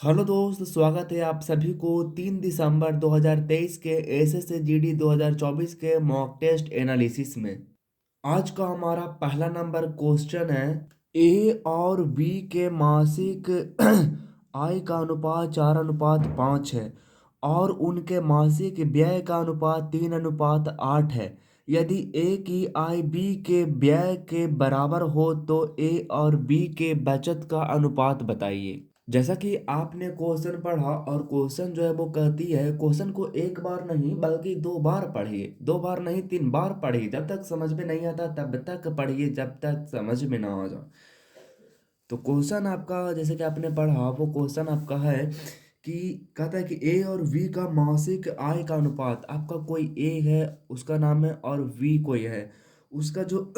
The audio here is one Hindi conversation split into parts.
हेलो दोस्त, स्वागत है आप सभी को 3 दिसंबर 2023 के एसएससी जीडी 2024 के मॉक टेस्ट एनालिसिस में। आज का हमारा पहला नंबर क्वेश्चन है। ए और बी के मासिक आय का अनुपात 4:5 है और उनके मासिक व्यय का अनुपात 3:8 है। यदि ए की आय बी के व्यय के बराबर हो तो ए और बी के बचत का अनुपात बताइए। जैसा कि आपने क्वेश्चन पढ़ा और क्वेश्चन जो है वो कहती है, क्वेश्चन को एक बार नहीं बल्कि 2 बार पढ़िए, 2 बार नहीं 3 बार पढ़िए। जब तक समझ में नहीं आता तब तक पढ़िए जब तक समझ में ना आ जाए। तो क्वेश्चन आपका जैसे कि आपने पढ़ा वो क्वेश्चन आपका है कि कहता है कि ए और वी का मासिक आय का अनुपात। आपका कोई ए है उसका नाम है और वी कोई है उसका जो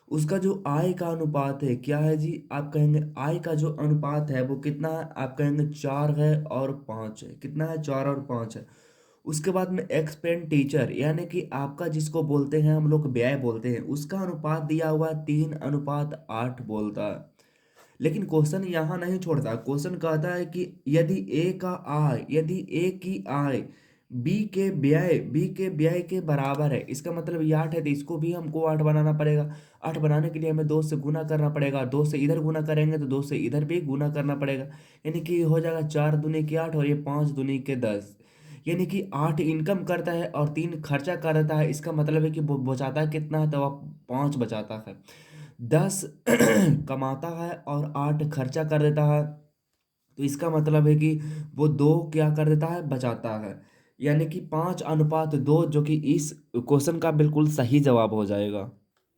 उसका जो आय का अनुपात है क्या है जी। आप कहेंगे आय का जो अनुपात है वो कितना है, आप कहेंगे 4 है और 5 है। कितना है, 4 और 5 है। उसके बाद में एक्सपेंडिचर यानी कि आपका जिसको बोलते हैं हम लोग व्यय बोलते हैं, उसका अनुपात दिया हुआ है 3:8 बोलता है। लेकिन क्वेश्चन यहाँ नहीं छोड़ता, क्वेश्चन कहता है कि यदि ए की आय बी के व्यय के बराबर है। इसका मतलब ये 8 है तो इसको भी हमको 8 बनाना पड़ेगा। 8 बनाने के लिए हमें 2 से गुना करना पड़ेगा, 2 से इधर गुना करेंगे तो 2 से इधर भी गुना करना पड़ेगा। यानी कि हो जाएगा 4 दूनी के 8 और ये 5 दूनी के 10। यानी कि 8 इनकम करता है और 3 खर्चा कर देता है। इसका मतलब है कि वो बचाता है कितना है, तो आप 5 बचाता है। 10 कमाता है और 8 खर्चा कर देता है। तो इसका मतलब है कि वो 2 क्या कर देता है, बचाता है। यानी कि 5:2 जो कि इस क्वेश्चन का बिल्कुल सही जवाब हो जाएगा।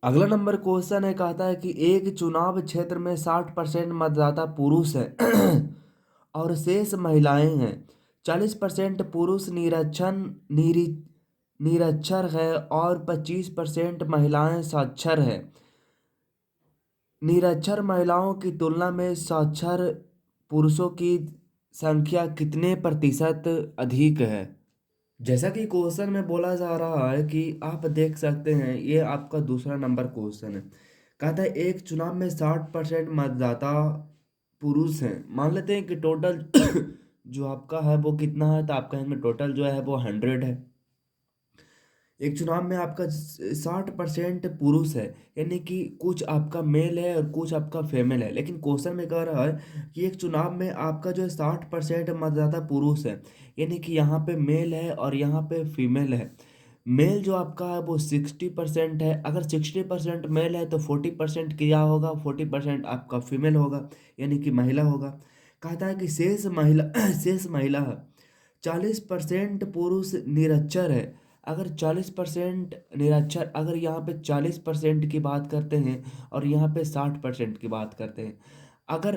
अगला नंबर क्वेश्चन है, कहता है कि एक चुनाव क्षेत्र में 60% मतदाता पुरुष है और शेष महिलाएं हैं। 40% पुरुष निरक्षर है और 25% महिलाएं साक्षर है। निरक्षर महिलाओं की तुलना में साक्षर पुरुषों की संख्या कितने प्रतिशत अधिक है। जैसा कि क्वेश्चन में बोला जा रहा है कि आप देख सकते हैं, ये आपका दूसरा नंबर क्वेश्चन है। कहता है एक चुनाव में 60% मतदाता पुरुष हैं। मान लेते हैं कि टोटल जो आपका है वो कितना है, तो आप कहेंगे टोटल जो है वो 100 है। एक चुनाव में आपका 60% पुरुष है, यानी कि कुछ आपका मेल है और कुछ आपका फीमेल है। लेकिन क्वेश्चन में कह रहा है कि एक चुनाव में आपका जो है 60% मतदाता पुरुष है, यानी कि यहाँ पे मेल है और यहाँ पे फीमेल है। मेल जो आपका है वो 60% है। अगर 60% मेल है तो 40% क्या होगा, 40% आपका फीमेल होगा, यानी कि महिला होगा। कहता है कि शेष महिला शेष महिला है। 40% पुरुष निरक्षर है। अगर 40% निरक्षर, अगर यहाँ पे 40% की बात करते हैं और यहाँ पे 60% की बात करते हैं, अगर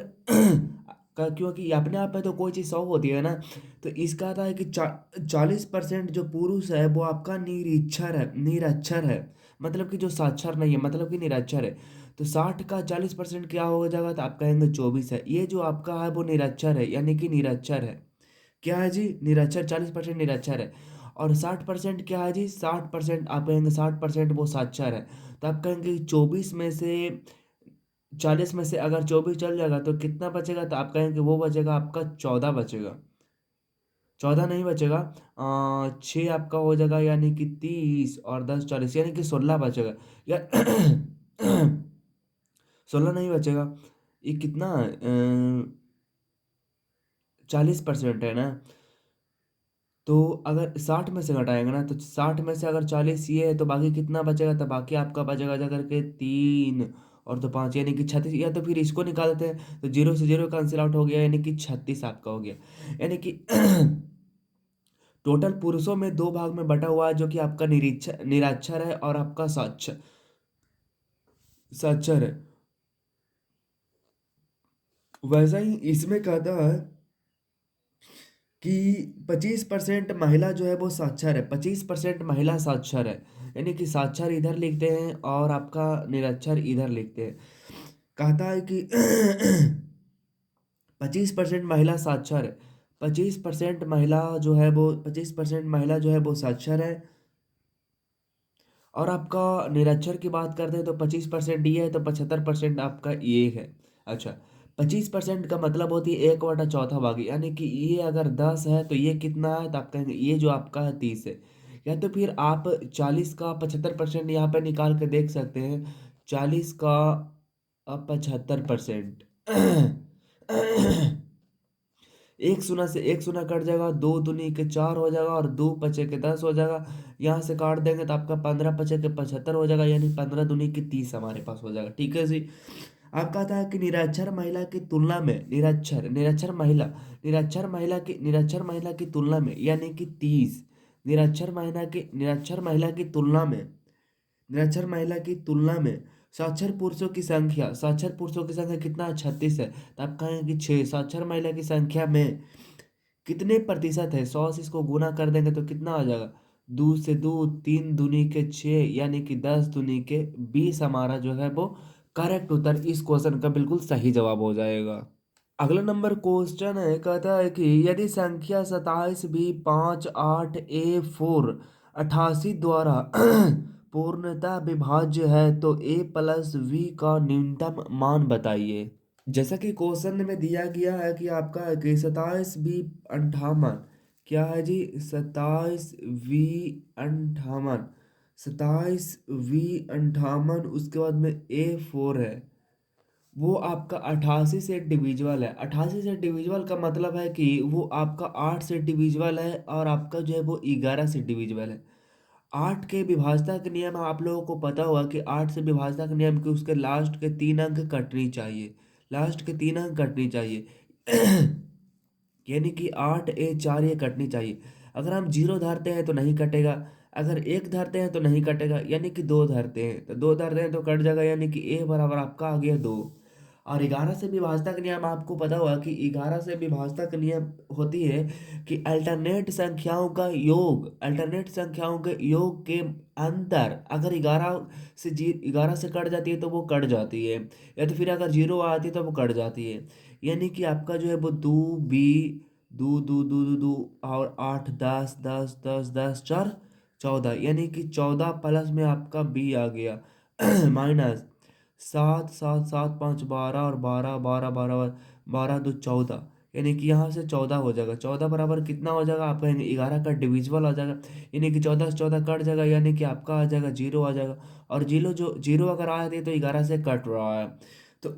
क्योंकि अपने आप में तो कोई चीज़ 100 होती है ना। तो इसका था है कि 40% जो पुरुष है वो आपका निरक्षर है। मतलब कि जो साक्षर नहीं है, मतलब कि निरक्षर है। तो 60 का 40% क्या हो जाएगा, तो आप कहेंगे 24 है। ये जो आपका है वो निरक्षर है, यानी कि निरक्षर है। क्या है जी, निरक्षर। 40% निरक्षर है और 60% क्या है जी, 60% आप कहेंगे 60% वो साक्षर है। तो आप कहेंगे 24 में से 40 में से अगर 24 चल जाएगा तो कितना बचेगा, तो आप कहेंगे वो बचेगा आपका 14 बचेगा। 14 नहीं बचेगा, 6 आपका हो जाएगा, यानी कि 30 और 10 40, यानी कि 16 बचेगा। या 16 नहीं बचेगा। ये कितना 40% है ना। तो अगर 60 में से घटाएंगे ना, तो 60 में से अगर 40 ये है तो बाकी कितना बचेगा, तो बाकी आपका बचेगा जा करके 3 और तो 5, यानी कि 36। या तो फिर इसको निकाल देते हैं तो 0 से 0 कैंसिल आउट हो गया, यानी कि 36 आपका हो गया। यानी कि टोटल पुरुषों में 2 भाग में बटा हुआ है, जो कि आपका निरक्षर है और आपका साक्षर साक्षर है। वैसा ही इसमें कहता है कि 25% महिला जो है वो साक्षर है। 25% महिला साक्षर है, यानी कि साक्षर इधर लिखते हैं और आपका निरक्षर इधर लिखते हैं। कहता है कि 25% महिला साक्षर है। 25% महिला जो है वो 25% महिला जो है वो साक्षर है। और आपका निरक्षर की बात करते हैं तो 25% ये है, तो 75% आपका ये है। अच्छा, 25% का मतलब होती है 1/4 यानी कि ये अगर 10 है तो ये कितना है, तो आप कहेंगे ये जो आपका है 30 है। या तो फिर आप 40 का 75% यहाँ पे निकाल के देख सकते हैं। 40 का 75%। एक शून्य से एक शून्य कट जाएगा, दो दूनी के 4 हो जाएगा और दो पचे के 10 हो जाएगा। यहाँ से काट देंगे तो आपका 15 पचे के 75 हो जाएगा, यानी 15 दूनी की 30 हमारे पास हो जाएगा। ठीक है जी। आप कहता है कि निरक्षर महिला की तुलना में निरक्षर महिला की तुलना में यानी कि 30। निरक्षर महिला की तुलना में साक्षर पुरुषों की संख्या कितना है? 36 है। तो आप कहेंगे कि 6 साक्षर महिला की संख्या में कितने प्रतिशत है? 100 से इसको गुना कर देंगे तो कितना आ जाएगा? दो से दो, तीन दूनी के 6 यानी कि 10 दूनी के 20 हमारा जो है वो करेक्ट उत्तर इस क्वेश्चन का बिल्कुल सही जवाब हो जाएगा। अगला नंबर क्वेश्चन है, कहता है कि यदि संख्या 27B58A4 द्वारा पूर्णतः विभाज्य है तो A+V का न्यूनतम मान बताइए। जैसा कि क्वेश्चन में दिया गया है कि आपका है कि 27B58 क्या है जी? 27V58, 27V58 उसके बाद में A4 है। वो आपका 88 से डिविजिबल है। 88 से डिविजिबल का मतलब है कि वो आपका 8 से डिविजिबल है और आपका जो है वो 11 से डिविजिबल है। 8 के विभाजता के नियम आप लोगों को पता होगा कि 8 से विभाजता के नियम कि उसके लास्ट के 3 अंक कटनी चाहिए। लास्ट के 3 अंक कटनी चाहिए। यानी कि 8A4 ये कटनी चाहिए। अगर हम 0 धरते हैं तो नहीं कटेगा। अगर 1 धरते हैं तो नहीं कटेगा, यानी कि 2 धरते हैं तो 2 धरते हैं तो कट जाएगा, यानी कि A बराबर आपका आ गया 2। और 11 से विभाजता का नियम आपको पता होगा कि 11 से विभाजता का नियम होती है कि अल्टरनेट संख्याओं के योग के अंतर अगर 11 से कट जाती है तो वो कट जाती है, या तो फिर अगर 0 आती है तो वो कट जाती है। यानी कि आपका जो है वो दो बी, दो दो दो दो दो और 8 10 10 10 10 4 14, यानी कि 14 प्लस में आपका बी आ गया माइनस 7 7 7 5 12 और 12 12 12 12 2 14, यानी कि यहाँ से 14 हो जाएगा। 14 बराबर कितना हो जाएगा? आप कहेंगे 11 का डिविजिबल आ जाएगा, यानी कि 14 से 14 कट जाएगा, यानी कि आपका आ जाएगा 0 आ जाएगा। और जीरो अगर आ जाती है तो 11 से कट रहा है। तो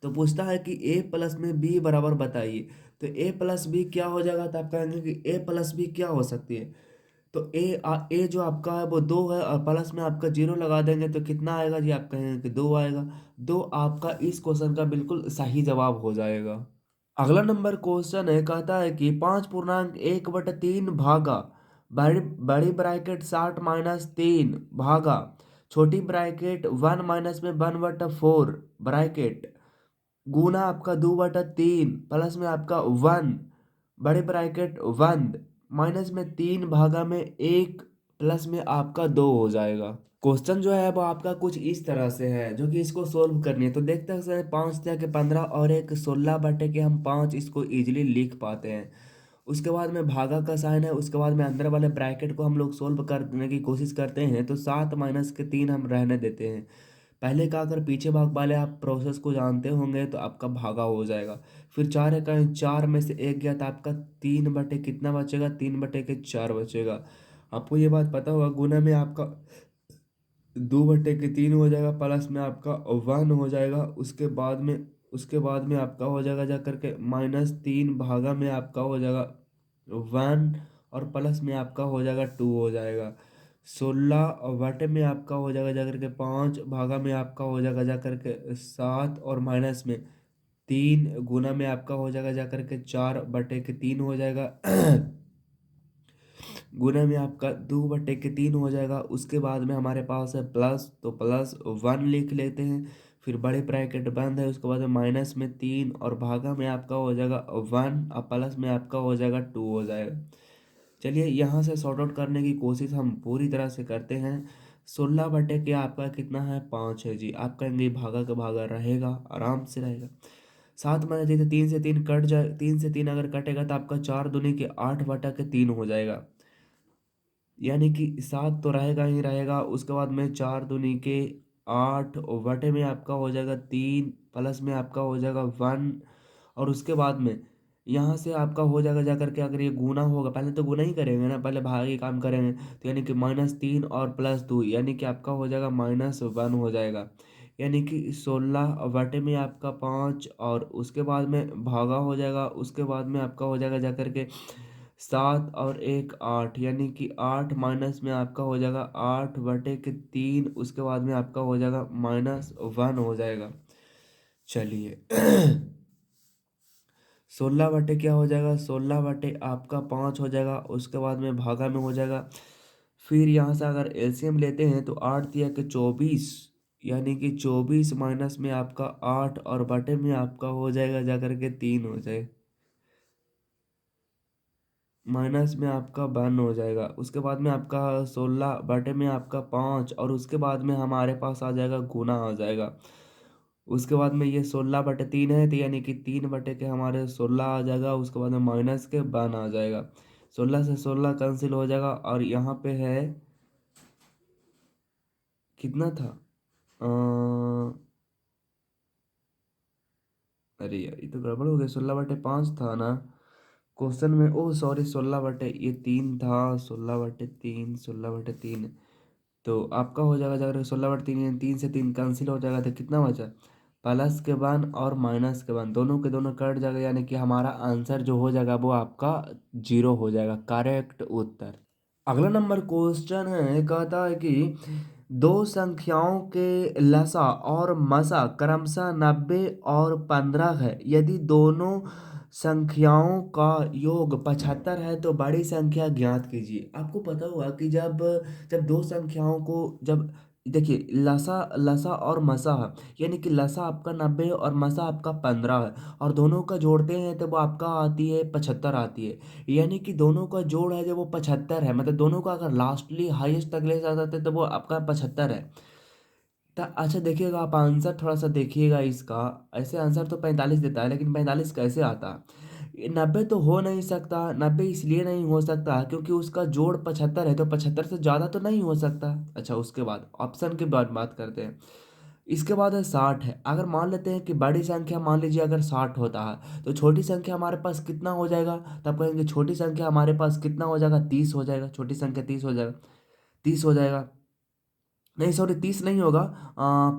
तो पूछता है कि A+B बराबर बताइए। तो A+B क्या हो जाएगा? तो आप कहेंगे कि A+B क्या हो सकती है? तो ए जो आपका है वो 2 है और प्लस में आपका 0 लगा देंगे तो कितना आएगा जी? आप कहेंगे कि 2 आएगा। 2 आपका इस क्वेश्चन का बिल्कुल सही जवाब हो जाएगा। अगला नंबर क्वेश्चन है, कहता है कि 5.1/3 भागा बड़ी बड़ी ब्रैकेट 60-3 भागा छोटी ब्रैकेट 1 - 1/4 ब्रैकेट गुना आपका 2/3 प्लस में आपका 1 बड़े ब्रैकेट 1 माइनस में 3 भागा में 1 प्लस में आपका 2 हो जाएगा। क्वेश्चन जो है वो आपका कुछ इस तरह से है जो कि इसको सोल्व करनी है। तो देखते हैं 5 × 15 और एक 16/के हम 5 इसको इजीली लिख पाते हैं। उसके बाद में भागा का साइन है, उसके बाद में अंदर वाले ब्रैकेट को हम लोग सोल्व करने की कोशिश करते हैं। तो 7 - 3 हम रहने देते हैं। पहले का अगर पीछे भाग वाले आप प्रोसेस को जानते होंगे तो आपका भागा हो जाएगा। फिर 4 में से 1 गया तो आपका 3 कितना बचेगा? 3/4 बचेगा। आपको ये बात पता होगा। गुना में आपका 2/3 हो जाएगा, प्लस में आपका 1 हो जाएगा। उसके बाद में आपका हो जाएगा जा करके -3 भागा में आपका हो जाएगा 1 और प्लस में आपका हो जाएगा 2 हो जाएगा। 16 में आपका हो जाएगा जा करके 5 भागा में आपका हो जाएगा जा करके 7 और माइनस में 3 गुना में आपका हो जाएगा जा करके 4/3 हो जाएगा। गुना में आपका 2/3 हो जाएगा। उसके बाद में हमारे पास है प्लस, तो +1 लिख लेते हैं। फिर बड़े ब्रैकेट बंद है, उसके बाद में माइनस में 3 और भागा में आपका हो जाएगा 1 और प्लस में आपका हो जाएगा 2 हो जाएगा। चलिए यहाँ से सॉर्ट आउट करने की कोशिश हम पूरी तरह से करते हैं। 16/के आपका कितना है? 5 है जी। आप कहेंगे भागा का भागा रहेगा, आराम से रहेगा। 7 माइनस 3 से 3 कट जाए, 3 से 3 अगर कटेगा तो आपका 4 दूनी के 8/3 हो जाएगा, यानी कि 7 तो रहेगा ही रहेगा। उसके बाद में 4 दूनी के 8 बटे में आपका हो जाएगा 3 प्लस में आपका हो जाएगा 1। और उसके बाद में यहाँ से आपका हो जाएगा जा करके, अगर ये गुना होगा, पहले तो गुना ही करेंगे ना, पहले भाग ही काम करेंगे, तो यानी कि -3 और +2 यानी कि आपका हो जाएगा -1 हो जाएगा। यानी कि 16 बटे में आपका 5 और उसके बाद में भागा हो जाएगा, उसके बाद में आपका हो जाएगा जा करके 7 और 1 8, यानी कि 8 माइनस में आपका हो जाएगा 8/3, उसके बाद में आपका हो जाएगा -1 हो जाएगा। चलिए 16 बटे क्या हो जाएगा, 16 बटे आपका 5 हो जाएगा, उसके बाद में भागा में हो जाएगा। फिर यहाँ से अगर एलसीएम लेते हैं तो 8 तिया के 24, यानी कि 24 माइनस में आपका 8 और बटे में आपका हो जाएगा जा करके 3 हो जाए, माइनस में आपका 1 हो जाएगा। उसके बाद में आपका 16 बटे में आपका 5 और उसके बाद में हमारे पास आ जाएगा गुना आ जाएगा। उसके बाद में ये 16/3 है, तो यानी कि 3 बटे के हमारे 16 आ जाएगा, उसके बाद में माइनस के 1 आ जाएगा। 16 से 16 कैंसिल हो जाएगा और यहाँ पे है कितना था, अ, अरे यार ये तो गड़बड़ हो गया, 16/5 था ना क्वेश्चन में, ओ सॉरी 16/3 था, 16/3, 16/3। तो आपका हो जाएगा जाकर 16/3, 3 से 3 कैंसिल हो जाएगा, तो कितना बचा, +1 और -1 दोनों के दोनों कट जाएगा, यानी कि हमारा आंसर जो हो जाएगा वो आपका 0 हो जाएगा, करेक्ट उत्तर। अगला नंबर क्वेश्चन है, कहता है कि दो संख्याओं के लसा और मसा क्रमशः 90 और 15 है। यदि दोनों संख्याओं का योग 75 है तो बड़ी संख्या ज्ञात कीजिए। आपको पता होगा कि जब जब दो संख्याओं को, जब देखिए लसा लसा और मसा है, यानी कि लसा आपका 90 और मसा आपका 15 है, और दोनों का जोड़ते हैं तो वो आपका आती है 75 आती है। यानी कि दोनों का जोड़ है जो वो 75 है, मतलब दोनों का अगर लास्टली हाईएस्ट तक ले जाते तो वो आपका 75 है। तो अच्छा देखिएगा, आप आंसर थोड़ा सा देखिएगा इसका। ऐसे आंसर तो 45 देता है, लेकिन 45 कैसे आता, 90 तो हो नहीं सकता। 90 इसलिए नहीं हो सकता क्योंकि उसका जोड़ 75 है, तो 75 से ज़्यादा तो नहीं हो सकता। अच्छा उसके बाद ऑप्शन के बाद बात करते हैं। इसके बाद है 60 है। अगर मान लेते हैं कि बड़ी संख्या मान लीजिए अगर 60 होता है, तो छोटी संख्या हमारे पास कितना हो जाएगा, तब कहेंगे छोटी संख्या हमारे पास कितना हो जाएगा, 30 हो जाएगा, छोटी संख्या 30 हो जाएगा, 30 हो जाएगा। नहीं सॉरी 30 नहीं होगा,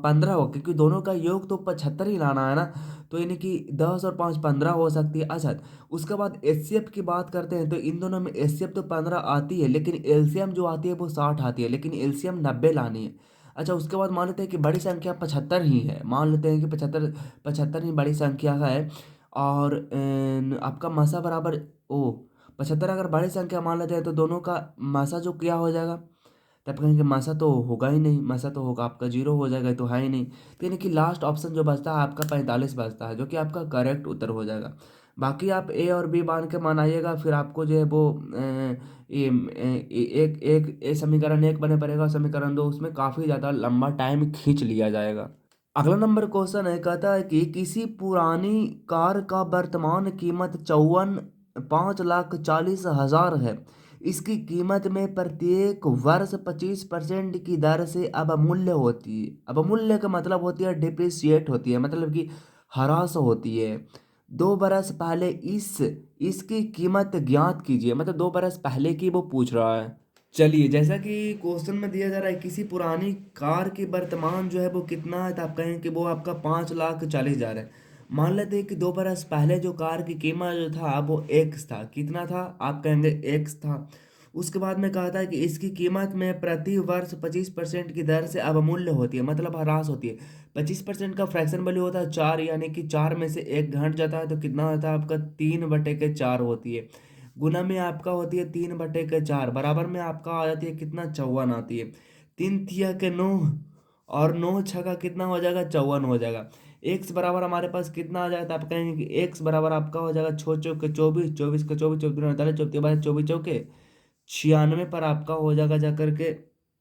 15 होगा, क्योंकि दोनों का योग तो 75 ही लाना है ना। तो यानी कि 10 और 5 15 हो सकती है। अच्छा उसके बाद एचसीएफ की बात करते हैं, तो इन दोनों में एचसीएफ तो 15 आती है, लेकिन एलसीएम जो आती है वो 60 आती है, लेकिन एलसीएम 90 लानी है। अच्छा उसके बाद मान लेते हैं कि बड़ी संख्या 75 ही है, मान लेते हैं कि 75 75 ही बड़ी संख्या है। और आपका मसा बराबर ओ 75 अगर बड़ी संख्या मान लेते हैं, तो दोनों का मसा जो क्या हो जाएगा, तब कहेंगे मासा तो होगा ही नहीं, मासा तो होगा आपका 0 हो जाएगा, तो है ही नहीं। तो यानी कि लास्ट ऑप्शन जो बचता है आपका 45 बचता है, जो कि आपका करेक्ट उत्तर हो जाएगा। बाकी आप ए और बी मान के मनाइएगा, फिर आपको जो है वो एक एक समीकरण 1 बने पड़ेगा, समीकरण 2 उसमें काफ़ी ज़्यादा लंबा टाइम खींच लिया जाएगा। अगला नंबर क्वेश्चन है, कहता है कि किसी पुरानी कार का वर्तमान कीमत 5,40,000 है। इसकी कीमत में प्रत्येक वर्ष 25% की दर से अवमूल्य होती है। अवमूल्य का मतलब होती है डिप्रिसिएट होती है, मतलब कि ह्रास होती है। 2 बरस पहले इसकी कीमत ज्ञात कीजिए, मतलब 2 बरस पहले की वो पूछ रहा है। चलिए जैसा कि क्वेश्चन में दिया जा रहा है, किसी पुरानी कार की वर्तमान जो है वो कितना है, तो आप कहें कि वो आपका 5,40,000 है। मान लेते हैं कि 2 बरस पहले जो कार की कीमत जो था वो एक्स था, कितना था, आप कहेंगे एक्स था। उसके बाद में कहा था कि इसकी कीमत में प्रति वर्ष 25% की दर से अवमूल्य होती है, मतलब ह्रास होती है। 25% का फ्रैक्शन वैल्यू होता है 4, यानी कि 4 में से 1 घट जाता है, तो कितना होता है आपका 3/4 होती है। गुना में आपका होती है 3/4, बराबर में आपका आ जाती है कितना, 54 आती है। 3 तिया के 9 और 9 छका कितना हो जाएगा, 54 हो जाएगा। एक्स बराबर हमारे पास कितना आ जाएगा, तो आप कहेंगे कि एक्स बराबर आपका हो जाएगा 6 चौके 24, 24 के 24, 24 48, 24 96 पर आपका हो जाएगा जा करके,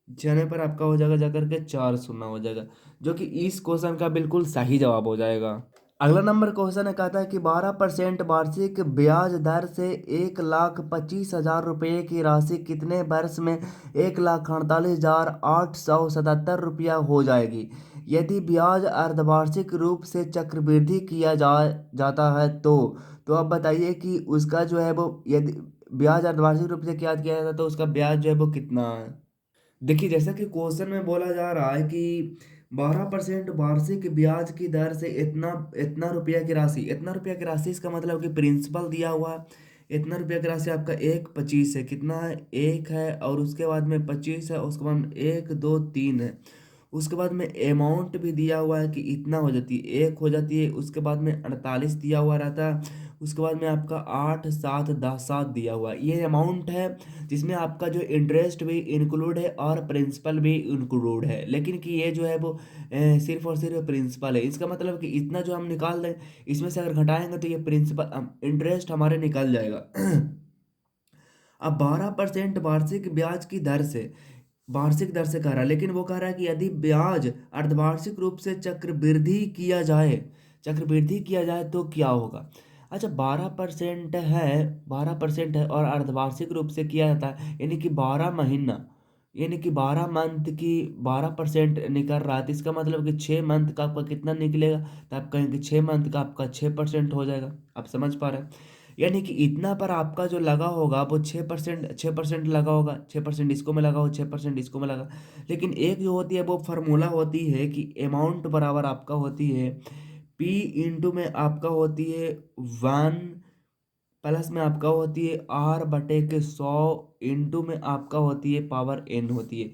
96 पर आपका हो जाएगा जा करके 4 0 हो जाएगा, जो कि इस क्वेश्चन का बिल्कुल सही जवाब हो जाएगा। अगला नंबर क्वेश्चन है, कहता है कि 12% वार्षिक ब्याज दर से 1,25,000 रुपये की राशि कितने वर्ष में 1,48,877 रुपया हो जाएगी। यदि ब्याज अर्धवार्षिक रूप से चक्रवृद्धि किया जाता है तो आप बताइए कि उसका जो है वो, यदि ब्याज अर्धवार्षिक रूप से क्या किया जाता है तो उसका ब्याज जो है वो कितना है। देखिए, जैसा कि क्वेश्चन में बोला जा रहा है कि 12% वार्षिक ब्याज की दर से इतना इतना रुपया की राशि, इतना रुपया की राशि, इसका मतलब कि प्रिंसिपल दिया हुआ है। इतना रुपया की राशि आपका 1,25 है, कितना है, 1 है, और उसके बाद में 25 है, उसके बाद में 1, 2, 3 है। उसके बाद में अमाउंट भी दिया हुआ है कि इतना हो जाती है, 1 हो जाती है, उसके बाद में 48 दिया हुआ रहता है, उसके बाद में आपका 8, 7, 10, 7 दिया हुआ है। ये अमाउंट है जिसमें आपका जो इंटरेस्ट भी इंक्लूड है और प्रिंसिपल भी इंक्लूड है, लेकिन कि ये जो है वो सिर्फ और सिर्फ प्रिंसिपल है। इसका मतलब कि इतना जो हम निकाल दें, इसमें से अगर घटाएंगे तो ये प्रिंसिपल इंटरेस्ट हमारे निकल जाएगा। अब 12% वार्षिक ब्याज की दर से, वार्षिक दर से कह रहा है, लेकिन वो कह रहा है कि यदि ब्याज अर्धवार्षिक रूप से चक्रवृद्धि किया जाए तो क्या होगा। अच्छा, 12% है, 12% है और अर्धवार्षिक रूप से किया जाता है, यानी कि 12 महीना, यानी कि 12 मंथ की 12% निकल रहा है, तो इसका मतलब कि 6 मंथ का आपका कितना निकलेगा, तो आप कहेंगे 6 मंथ का आपका 6% हो जाएगा। आप समझ पा रहे हैं, यानी कि इतना पर आपका जो लगा होगा वो 6% लगा होगा, 6% इसको में लगा हो, 6% इसको में लगा। लेकिन एक जो होती है वो फार्मूला होती है कि अमाउंट बराबर आपका होती है P इंटू में आपका होती है 1 प्लस में आपका होती है R/100 इंटू में आपका होती है पावर n होती है।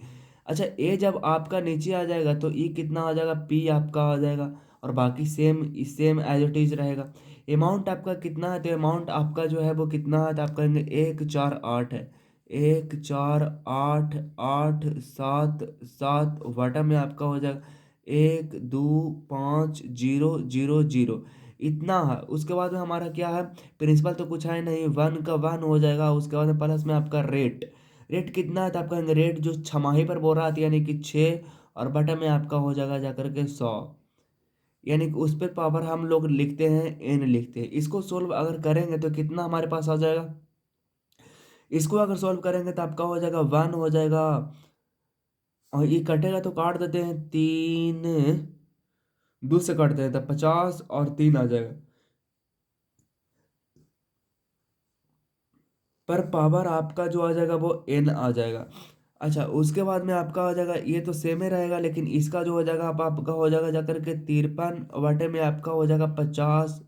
अच्छा, ए जब आपका नीचे आ जाएगा तो ई कितना आ जाएगा, P आपका आ जाएगा, और बाकी same same as it is रहेगा। अमाउंट आपका कितना है, तो अमाउंट आपका जो है वो कितना है, तो आप कहेंगे 1,4,8 है, 1,4,8,8,7,7 वाटा में आपका हो जाएगा 1,2,5,0,0,0 इतना है। उसके बाद में हमारा क्या है, प्रिंसिपल तो कुछ है नहीं, 1 का 1 हो जाएगा, उसके बाद में प्लस में आपका रेट, रेट कितना है, तो आप कहेंगे रेट जो छमाही पर बोल रहा था यानी कि 6, और बटा में आपका हो जाएगा जाकर के 100, यानी कि उस पर पावर हम लोग लिखते हैं एन लिखते हैं। इसको सोल्व अगर करेंगे तो कितना हमारे पास आ जाएगा, इसको अगर सोल्व करेंगे तो आपका हो जाएगा 1 हो जाएगा, और ये कटेगा तो काट देते हैं, 3 2 से काटते हैं तब 50 और 3 आ जाएगा, पर पावर आपका जो आ जाएगा वो एन आ जाएगा। अच्छा, उसके बाद में आपका हो जाएगा, ये तो सेम ही रहेगा, लेकिन इसका जो हो जाएगा आपका हो जाएगा जाकर के 53 बटे में आपका हो जाएगा 50,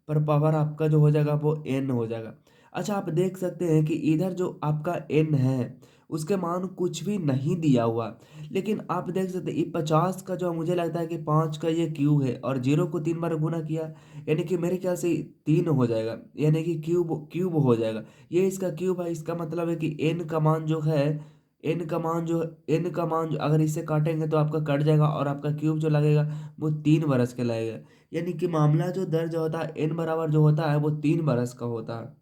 पर पावर आपका जो हो जाएगा वो एन हो जाएगा। अच्छा, आप देख सकते हैं कि इधर जो आपका एन है उसके मान कुछ भी नहीं दिया हुआ, लेकिन आप देख सकते हैं ये 50 का जो मुझे लगता है कि 5 का ये क्यूब है, और 0 को 3 बार गुना किया, यानी कि मेरे ख्याल से 3 हो जाएगा, यानी कि क्यूब क्यूब हो जाएगा। ये इसका क्यूब है, इसका मतलब है कि एन का मान जो है, एन का मान जो अगर इससे काटेंगे तो आपका कट जाएगा, और आपका क्यूब जो लगेगा वो 3 बरस के लगेगा, यानी कि मामला जो दर्ज होता है एन बराबर जो होता है वो 3 बरस का होता है।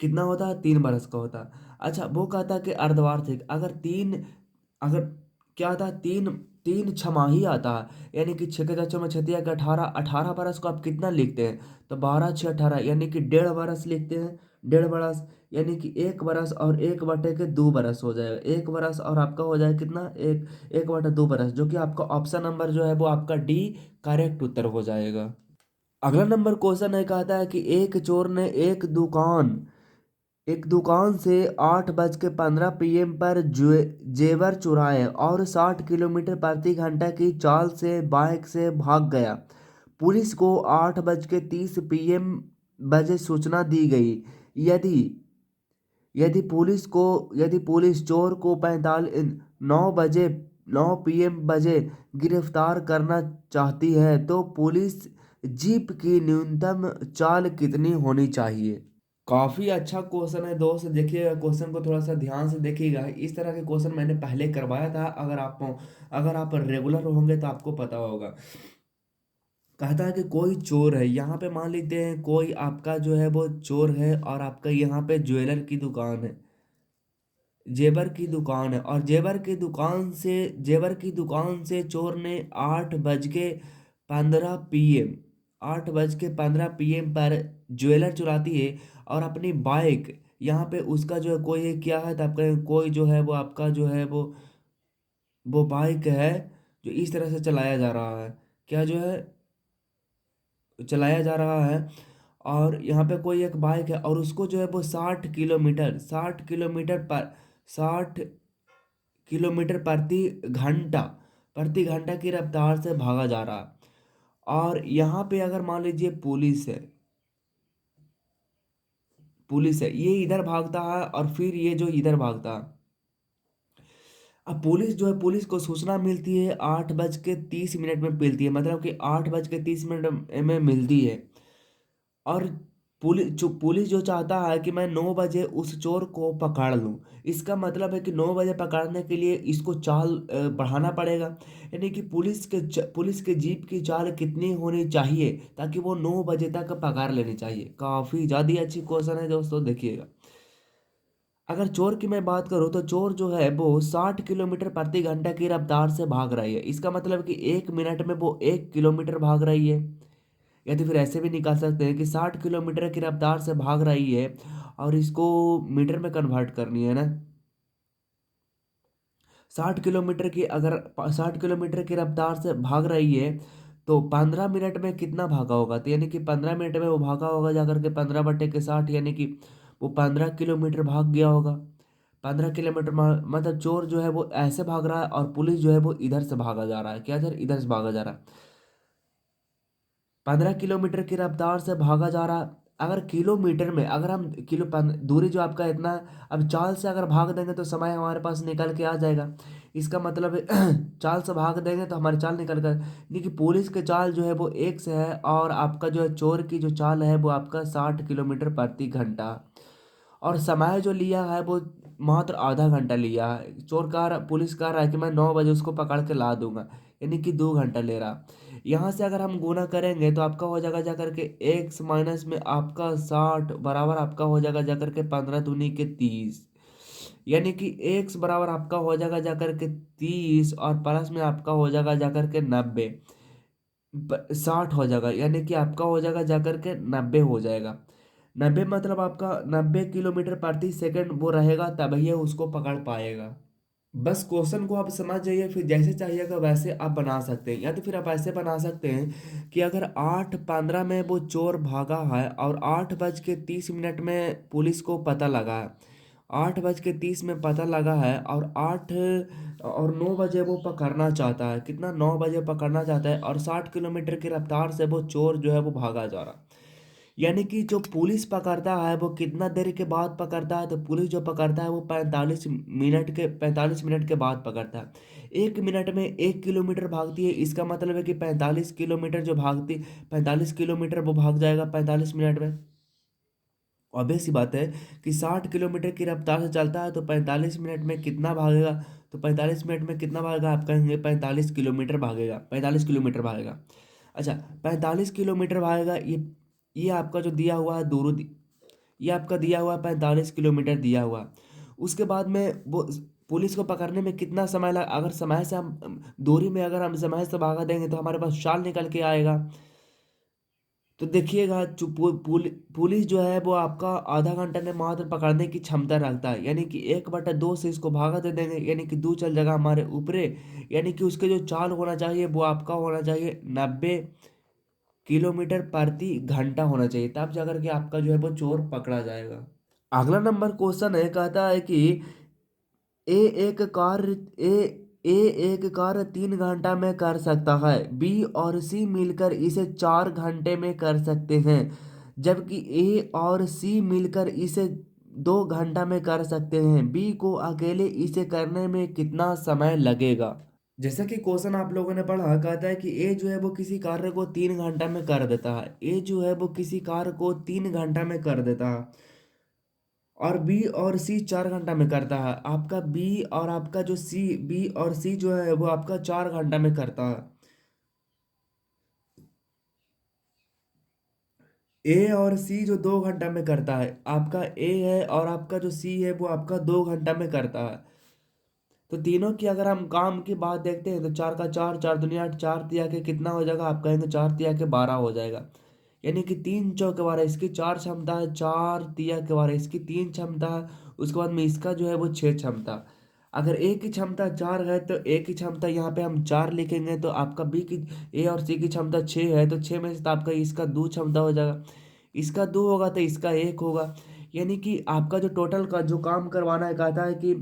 कितना होता है, 3 बरस का होता है। अच्छा, वो कहता है कि अर्धवार्षिक अगर तीन, अगर क्या आता है, तीन तीन छमाही आता है, यानी कि 6 के 4 में 6 18, 18 बरस को आप कितना लिखते हैं, तो 12, 6, 18, यानी कि 1.5 बरस लिखते हैं, 1.5 बरस, यानी कि 1 बरस और 1/2 बरस हो जाएगा, 1 बरस और आपका हो जाएगा कितना, 1/2 बरस, जो कि आपका ऑप्शन नंबर जो है वो आपका डी करेक्ट उत्तर हो जाएगा। अगला नंबर क्वेश्चन है, कहता है कि एक चोर ने एक दुकान से 8:15 PM पर जेवर चुराए और 60 किलोमीटर प्रति घंटा की चाल से बाइक से भाग गया। पुलिस को 8:30 PM बजे सूचना दी गई। यदि यदि पुलिस चोर को 9 PM बजे गिरफ्तार करना चाहती है तो पुलिस जीप की न्यूनतम चाल कितनी होनी चाहिए। काफी अच्छा क्वेश्चन है दोस्त, देखिएगा क्वेश्चन को थोड़ा सा ध्यान से देखिएगा। इस तरह के क्वेश्चन मैंने पहले करवाया था, अगर आप रेगुलर होंगे तो आपको पता होगा। कहता है कि कोई चोर है, यहाँ पे मान लेते हैं कोई आपका जो है वो चोर है, और आपका यहाँ पे ज्वेलर की दुकान है, जेबर की दुकान है, और जेबर की दुकान से चोर ने 8 15 PM, 8:15 PM पर ज्वेलर चुराती है और अपनी बाइक यहाँ पे उसका जो है कोई है क्या है तो आपका कोई जो है वो आपका जो है वो बाइक है जो इस तरह से चलाया जा रहा है, क्या जो है चलाया जा रहा है। और यहाँ पे कोई एक बाइक है और उसको जो है वो 60 किलोमीटर प्रति घंटा की रफ्तार से भागा जा रहा है। और यहाँ पे अगर मान लीजिए पुलिस है ये इधर भागता है और फिर ये जो इधर भागता है। अब पुलिस जो है पुलिस को सूचना मिलती है 8:30 में मिलती है, मतलब कि 8:30 में मिलती है। और पुलिस जो चाहता है कि मैं 9 बजे उस चोर को पकड़ लूं। इसका मतलब है कि 9 बजे पकड़ने के लिए इसको चाल बढ़ाना पड़ेगा। यानी कि पुलिस के जीप की चाल कितनी होनी चाहिए ताकि वो 9 बजे तक पकड़ लेनी चाहिए। काफ़ी ज़्यादा अच्छी क्वेश्चन है दोस्तों, देखिएगा। अगर चोर की मैं बात करूं तो चोर जो है वो 60 किलोमीटर प्रति घंटा की रफ्तार से भाग रही है। इसका मतलब कि 1 मिनट में वो 1 किलोमीटर भाग रही है। या तो फिर ऐसे भी निकाल सकते हैं कि 60 किलोमीटर की रफ्तार से भाग रही है और इसको मीटर में कन्वर्ट करनी है ना। 60 किलोमीटर की रफ्तार से भाग रही है तो 15 मिनट में कितना भागा होगा, तो यानी कि 15 मिनट में वो भागा होगा जाकर के 15/60, यानी कि वो 15 किलोमीटर भाग गया होगा। 15 किलोमीटर मतलब चोर जो है वो ऐसे भाग रहा है और पुलिस जो है वो इधर से भागा जा रहा है, क्या इधर से भागा जा रहा है। 15 किलोमीटर की रफ्तार से भागा जा रहा। अगर किलोमीटर में अगर हम दूरी जो आपका इतना है, अब चाल से अगर भाग देंगे तो समय हमारे पास निकल के आ जाएगा। इसका मतलब है चाल से भाग देंगे तो हमारी चाल निकल कर, यानी कि पुलिस के चाल जो है वो एक से है और आपका जो है चोर की जो चाल है वो आपका 60 किलोमीटर प्रति घंटा। और समय जो लिया है वो मात्र आधा घंटा लिया है। पुलिस कह रहा है कि मैं 9 बजे उसको पकड़ के ला दूंगा, यानी कि 2 घंटा ले रहा। यहाँ से अगर हम गुना करेंगे तो आपका हो जाएगा जाकर के एक्स माइनस में आपका 60 बराबर आपका हो जाएगा जाकर के 15 दूनी के 30, यानी कि एक्स बराबर आपका हो जाएगा जाकर के 30 और प्लस में आपका हो जाएगा जाकर के 90। 60 हो जाएगा, यानी कि आपका हो जाएगा जाकर के 90 हो जाएगा। 90 मतलब आपका 90 किलोमीटर प्रति सेकंड वो रहेगा तभी ये उसको पकड़ पाएगा। बस क्वेश्चन को आप समझ जाइए, फिर जैसे चाहिएगा वैसे आप बना सकते हैं। या तो फिर आप ऐसे बना सकते हैं कि अगर 8:15 में वो चोर भागा है और 8:30 में पुलिस को पता लगा है, 8:30 में पता लगा है और 9 बजे वो पकड़ना चाहता है, कितना 9 बजे पकड़ना चाहता है और 60 किलोमीटर की रफ्तार से वो चोर जो है वो भागा जा रहा। यानी कि जो पुलिस पकड़ता है वो कितना देर के बाद पकड़ता है, तो पुलिस जो पकड़ता है वो 45 मिनट के बाद पकड़ता है। 1 मिनट में 1 किलोमीटर भागती है, इसका मतलब है कि 45 किलोमीटर जो भागती 45 किलोमीटर वो भाग जाएगा 45 मिनट में। ऑब्वियस सी बात है कि 60 किलोमीटर की रफ्तार से चलता है तो 45 मिनट में कितना भागेगा, तो 45 मिनट में कितना भागेगा आप कहेंगे 45 किलोमीटर भागेगा, 45 किलोमीटर भागेगा। अच्छा, 45 किलोमीटर भागेगा। ये आपका जो दिया हुआ है ये आपका दिया हुआ है 45 किलोमीटर दिया हुआ। उसके बाद में वो पुलिस को पकड़ने में कितना समय लगा, अगर समय से हम दूरी में अगर हम समय से भागा देंगे तो हमारे पास चाल निकल के आएगा। तो देखिएगा पुलिस जो है वो आपका आधा घंटा में मात्र पकड़ने की क्षमता रखता है, यानी कि 1/2 से इसको भागा दे देंगे, यानी कि दो चल जाएगा हमारे ऊपरे। यानी कि उसके जो चाल होना चाहिए वो आपका होना चाहिए 90 किलोमीटर प्रति घंटा होना चाहिए, तब जाकर के आपका जो है वो चोर पकड़ा जाएगा। अगला नंबर क्वेश्चन है, कहता है कि ए एक कार्य ए ए एक कार्य 3 घंटा में कर सकता है, बी और सी मिलकर इसे 4 घंटे में कर सकते हैं, जबकि ए और सी मिलकर इसे 2 घंटा में कर सकते हैं। बी को अकेले इसे करने में कितना समय लगेगा। जैसा कि क्वेश्चन आप लोगों ने पढ़ा, कहता है कि ए जो है वो किसी कार्य को 3 घंटा में कर देता है, ए जो है वो किसी कार्य को 3 घंटा में कर देता है और बी और सी 4 घंटा में करता है। आपका बी और सी जो है वो आपका 4 घंटा में करता है। ए और सी जो 2 घंटा में करता है, आपका ए है और आपका जो सी है वो आपका 2 घंटा में करता है। तो तीनों की अगर हम काम की बात देखते हैं तो चार का चार, चार दुनी आठ, चार तिया के कितना हो जाएगा, आप कहेंगे चार तिया के 12 हो जाएगा। यानी कि तीन चौके 12, इसकी चार क्षमता है, चार तिया के 12 इसकी तीन क्षमता है, उसके बाद में इसका जो है वो छः क्षमता। अगर ए की क्षमता चार है तो ए की क्षमता यहाँ पे हम चार लिखेंगे, तो आपका बी की, ए और सी की क्षमता छः है, तो छः में से तो आपका इसका दो क्षमता हो जाएगा, इसका दो होगा तो इसका एक होगा। यानी कि आपका जो टोटल का जो काम करवाना है, कहता है कि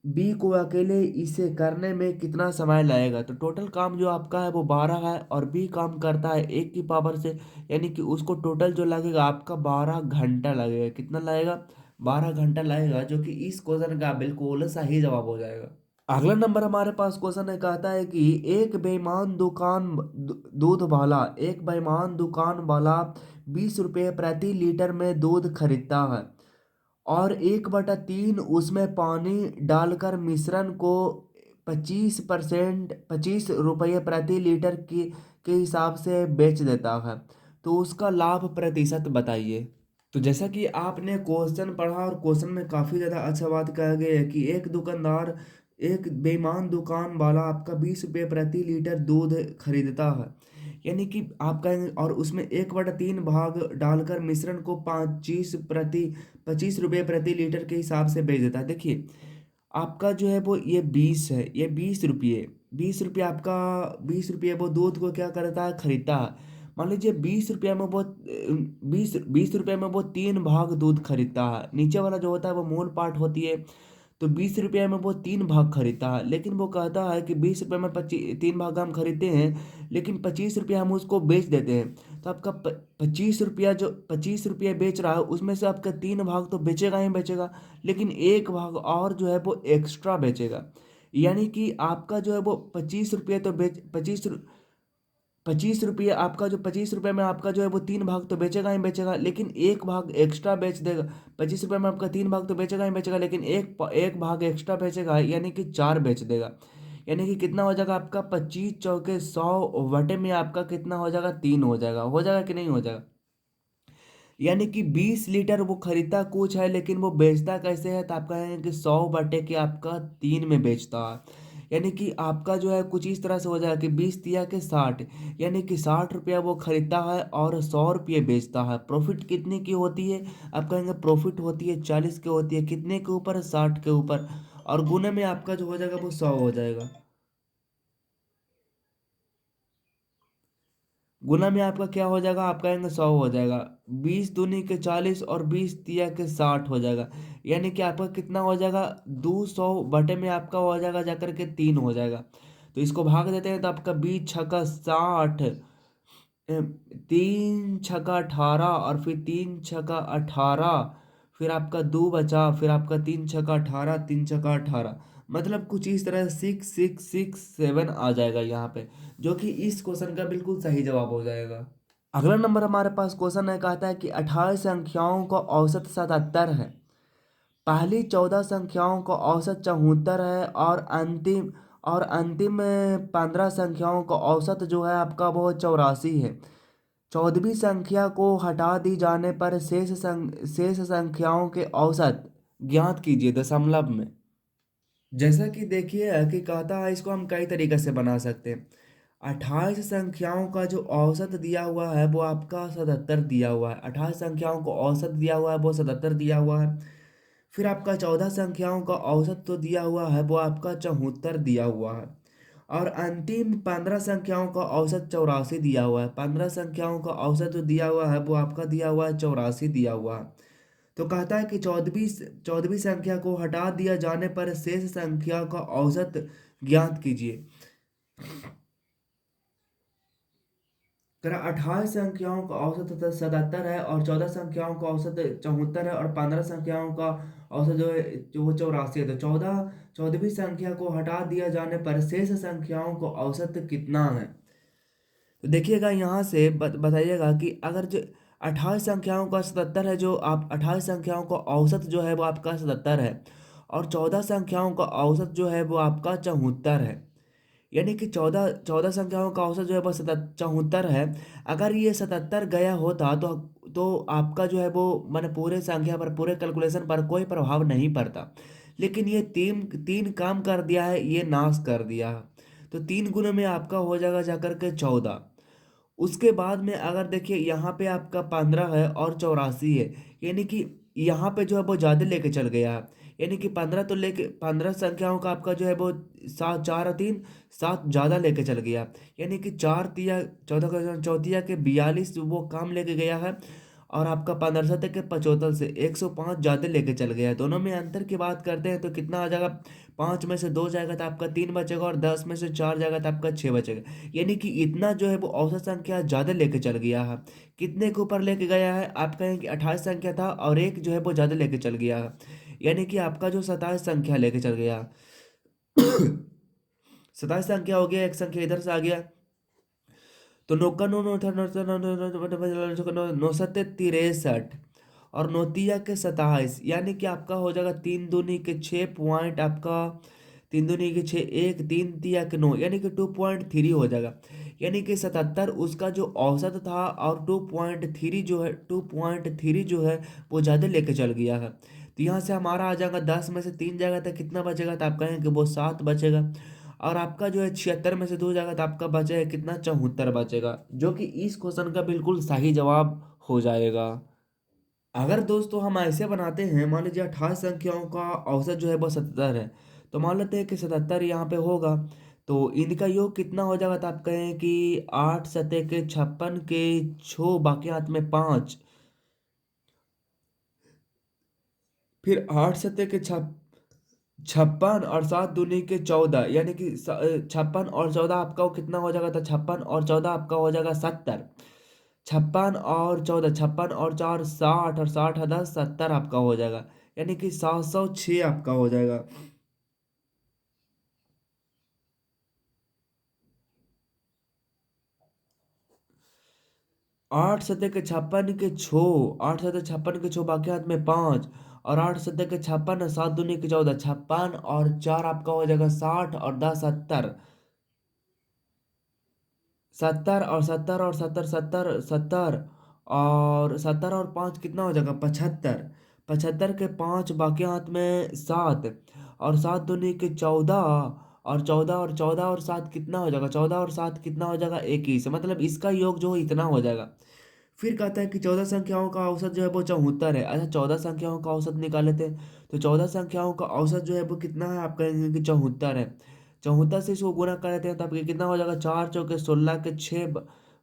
बी को अकेले इसे करने में कितना समय लगेगा। तो टोटल काम जो आपका है वो 12 है, और बी काम करता है एक की पावर से, यानी कि उसको टोटल जो लगेगा आपका 12 घंटा लगेगा। कितना लगेगा? 12 घंटा लगेगा, जो कि इस क्वेश्चन का बिल्कुल सही जवाब हो जाएगा। अगला नंबर हमारे पास क्वेश्चन है, कहता है कि एक बेईमान दूध वाला, एक बेईमान दुकान वाला 20 रुपये प्रति लीटर में दूध खरीदता है, और 1/3 उसमें पानी डालकर मिश्रण को 25%, 25 रुपये प्रति लीटर के हिसाब से बेच देता है, तो उसका लाभ प्रतिशत बताइए। तो जैसा कि आपने क्वेश्चन पढ़ा, और क्वेश्चन में काफ़ी ज़्यादा अच्छा बात कहा गया है कि एक दुकानदार, एक बेईमान दुकान वाला आपका 20 रुपये प्रति लीटर दूध खरीदता है, यानी कि आप कहेंगे, और उसमें 1/3 भाग डालकर मिश्रण को 25 रुपये प्रति लीटर के हिसाब से बेच देता है। देखिए, आपका जो है वो ये 20 है, ये 20 रुपये, 20 रुपये आपका, 20 रुपये वो दूध को क्या करता है, खरीदता है। मान लीजिए 20 रुपये में वो 20 रुपये में वो 3 भाग दूध खरीदता है, नीचे वाला जो होता है वो मूल पार्ट होती है। तो 20 रुपये में वो 3 भाग खरीदता है, लेकिन वो कहता है कि 20 रुपये में 3 भाग हम खरीदते हैं, लेकिन 25 रुपये हम उसको बेच देते हैं। तो आपका 25 रुपया, जो 25 रुपये बेच रहा है उसमें से आपका 3 भाग तो बेचेगा ही बेचेगा, लेकिन 1 भाग और जो है वो एक्स्ट्रा बेचेगा। यानी कि आपका जो है वो 25 रुपये तो बेच 25 रुपये आपका, जो 25 रुपये में आपका जो है वो 3 भाग तो बेचेगा ही बेचेगा, लेकिन 1 भाग एक्स्ट्रा बेच देगा। 25 रुपये में आपका 3 भाग तो बेचेगा ही बेचेगा, लेकिन एक भाग एक्स्ट्रा बेचेगा, यानी कि 4 बेच देगा। यानी कि कितना हो जाएगा आपका, 25 चौके 100 में आपका कितना हो जाएगा, 3 हो जाएगा कि नहीं हो जाएगा। यानी कि 20 लीटर वो खरीदता कुछ है, लेकिन वो बेचता कैसे है, तो आप कहेंगे कि 100 बटे के आपका 3 में बेचता है। यानी कि आपका जो है कुछ इस तरह से हो जाएगा कि 20 तिया के 60, यानी कि 60 रुपया वो खरीदता है और 100 रुपये बेचता है। प्रॉफिट कितने की होती है, आप कहेंगे प्रॉफिट होती है 40 की होती है, कितने के ऊपर, 60 के ऊपर, और गुने में आपका जो हो जाएगा वो 100 हो जाएगा। गुना में आपका क्या हो जाएगा, आप कहेंगे 100 हो जाएगा। 20 दूनी के 40 और 20 तिया के 60 हो जाएगा, यानी कि आपका कितना हो जाएगा, 200 बटे में आपका हो जाएगा जाकर के 3 हो जाएगा। तो इसको भाग देते हैं तो आपका 20 छक्का 60, 3 छक्का 18, और फिर 3 छक्का 18, फिर आपका दो बचा, फिर आपका 3 छक्का 18, 3 छक्का 18, मतलब कुछ इस तरह 6667 आ जाएगा यहाँ पे, जो कि इस क्वेश्चन का बिल्कुल सही जवाब हो जाएगा। अगला नंबर हमारे पास क्वेश्चन है, कहता है कि 28 संख्याओं का औसत 77 है, पहली 14 संख्याओं का औसत 74 है, और अंतिम 15 संख्याओं का औसत जो है आपका वो 84 है। 14वीं संख्या को हटा दी जाने पर शेष संख्याओं के औसत ज्ञात कीजिए दशमलव में। जैसा कि देखिए कि कहता है, इसको हम कई तरीके से बना सकते हैं। 28 संख्याओं का जो औसत दिया हुआ है वो आपका 77 दिया हुआ है, 28 संख्याओं को औसत दिया हुआ है वो 77 दिया हुआ है। फिर आपका 14 संख्याओं का औसत तो दिया हुआ है वो आपका 74 दिया हुआ है, और अंतिम 15 संख्याओं का औसत 84 दिया हुआ है। 15 संख्याओं का औसत जो दिया हुआ है वो आपका दिया हुआ है 84 दिया हुआ है। तो कहता है कि चौदहवीं संख्या को हटा दिया जाने पर शेष संख्या का औसत ज्ञात कीजिए। करा 28 संख्याओं का औसत 77 है, और 14 संख्याओं का औसत 74 है, और 15 संख्याओं का औसत जो है जो वो 84 है। तो 14वीं संख्या को हटा दिया जाने पर शेष संख्याओं का औसत कितना है। तो देखिएगा यहाँ से बताइएगा कि अगर जो 28 संख्याओं का 77 है, जो आप 28 संख्याओं का औसत जो है वो आपका 77 है, और 14 संख्याओं का औसत जो है वो आपका 74 है, यानी कि चौदह चौदह संख्याओं का औसत जो है वो 74 है। अगर ये 77 गया होता तो आपका जो है वो, मैंने पूरे संख्या पर, पूरे कैलकुलेशन पर कोई प्रभाव नहीं पड़ता, लेकिन ये तीन तीन काम कर दिया है, ये नाश कर दिया है। तो 3 गुना में आपका हो जाएगा जाकर के 14। उसके बाद में अगर देखिए यहाँ पे आपका 15 है और 84 है, यानी कि यहाँ पे जो है वो ज़्यादा लेके चल गया है। यानी कि 15 तो लेके 15 संख्याओं का आपका जो है वो सात, 4 और 3 7 ज़्यादा लेके चल गया। यानी कि 4 तिया 14 का 34 के 42 वो काम लेके गया है। और आपका 15 के 75 से 105 ज़्यादा लेके चल गया है। दोनों में अंतर की बात करते हैं तो कितना आ जाएगा? 5 में से 2 जाएगा तो आपका 3 बचेगा, और 10 में से 4 जाएगा तो आपका 6 बचेगा। यानी कि इतना जो है वो औसत संख्या ज़्यादा लेके चल गया है। कितने के ऊपर लेके गया है? आप कहें कि 28 संख्या था और एक जो है वो ज़्यादा लेके चल गया है। यानी कि आपका जो 27 संख्या लेके चल गया। 27 संख्या हो गया, एक संख्या इधर से आ गया। तो नौ का नौ नौ था नौ नौ नौ नौ नौ सत्ते 63 और नौतिया के 27, यानी कि आपका हो जाएगा 3 दूनी के 6 पॉइंट आपका। 3 दूनी के 6, एक 3 तिया के 9, यानी कि 2.3 हो जाएगा। यानी कि 77 उसका जो औसत था, और 2.3 जो है 2.3 जो है वो ज़्यादा लेके चल गया है। तो यहाँ से हमारा आ जाएगा 10 में से 3 जाएगा तो कितना बचेगा? तो आप कहेंगे कि वो 7 बचेगा। और आपका जो है 76 में से 2 जाएगा तो आपका बचेगा कितना? 74 बचेगा, जो कि इस क्वेश्चन का बिल्कुल सही जवाब हो जाएगा। अगर दोस्तों हम ऐसे बनाते हैं, मान लीजिए 28 संख्याओं का औसत जो है वो 77 है, तो मान लेते हैं कि 77 यहाँ पे होगा। तो इनका योग कितना हो जाएगा? तो आप कहें कि 8 सत्ते के 56 के 6, बाकी हाथ में 5। फिर 8 सत्ते के 56 और 7 दूनी के 14, यानी कि 56 और 14 आपका वो कितना हो जाएगा? तो 56 और 14 आपका हो जाएगा 70। 56 और 14, 56 और 4 60, और 60 और 10 70 आपका हो जाएगा। यानी कि 706 आपका हो जाएगा। 8 सत्ते के 56 के 6, 8 सत्ते 56 के 6, बाकी हाथ में 5। और 8 सत्ते के 56, 7 दूनी के 14, 56 और 4 आपका हो जाएगा 60, और 10 70। 70 और 70 और 70 70 और 70 और 5 कितना हो जाएगा? 75। 75 के 5, बाकी हाथ में 7। और 7 दूनी के 14, और 14 और 14 और 7 कितना हो जाएगा? 14 और 7 कितना हो जाएगा? 21। मतलब इसका योग जो इतना हो जाएगा। फिर कहता है कि 14 संख्याओं का औसत जो है वो 74 है। अच्छा, 14 संख्याओं का औसत निकाल लेते हैं। तो 14 संख्याओं का औसत जो है वो कितना है? आप कहेंगे कि 74 है। 74 से इसको गुना कर देते हैं तब ये कितना हो जाएगा? 4 चौके 16 के 6,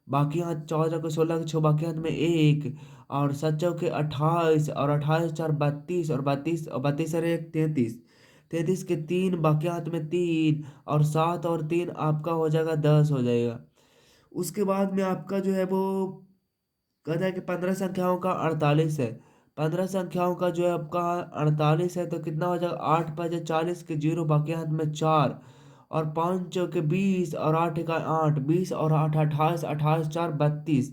बाकी यहाँ 4 चौके 16 के 6, बाकी हाथ में एक। और 7 चौके 28, और 28 4 32, और 32 और 32 और एक 33। 33 के 3, बाकी हाथ में 3, और 7 और 3 आपका हो जाएगा 10 हो जाएगा। उसके बाद में आपका जो है वो कहता है कि 15 संख्याओं का 48 है। 15 संख्याओं का जो है आपका 48 है, तो कितना हो जाएगा? 8 5 40 के 0, बाकी हाथ में 4। और 5 चौके 20, और 8 एका 8, 20 और 8 28, 28 4 32।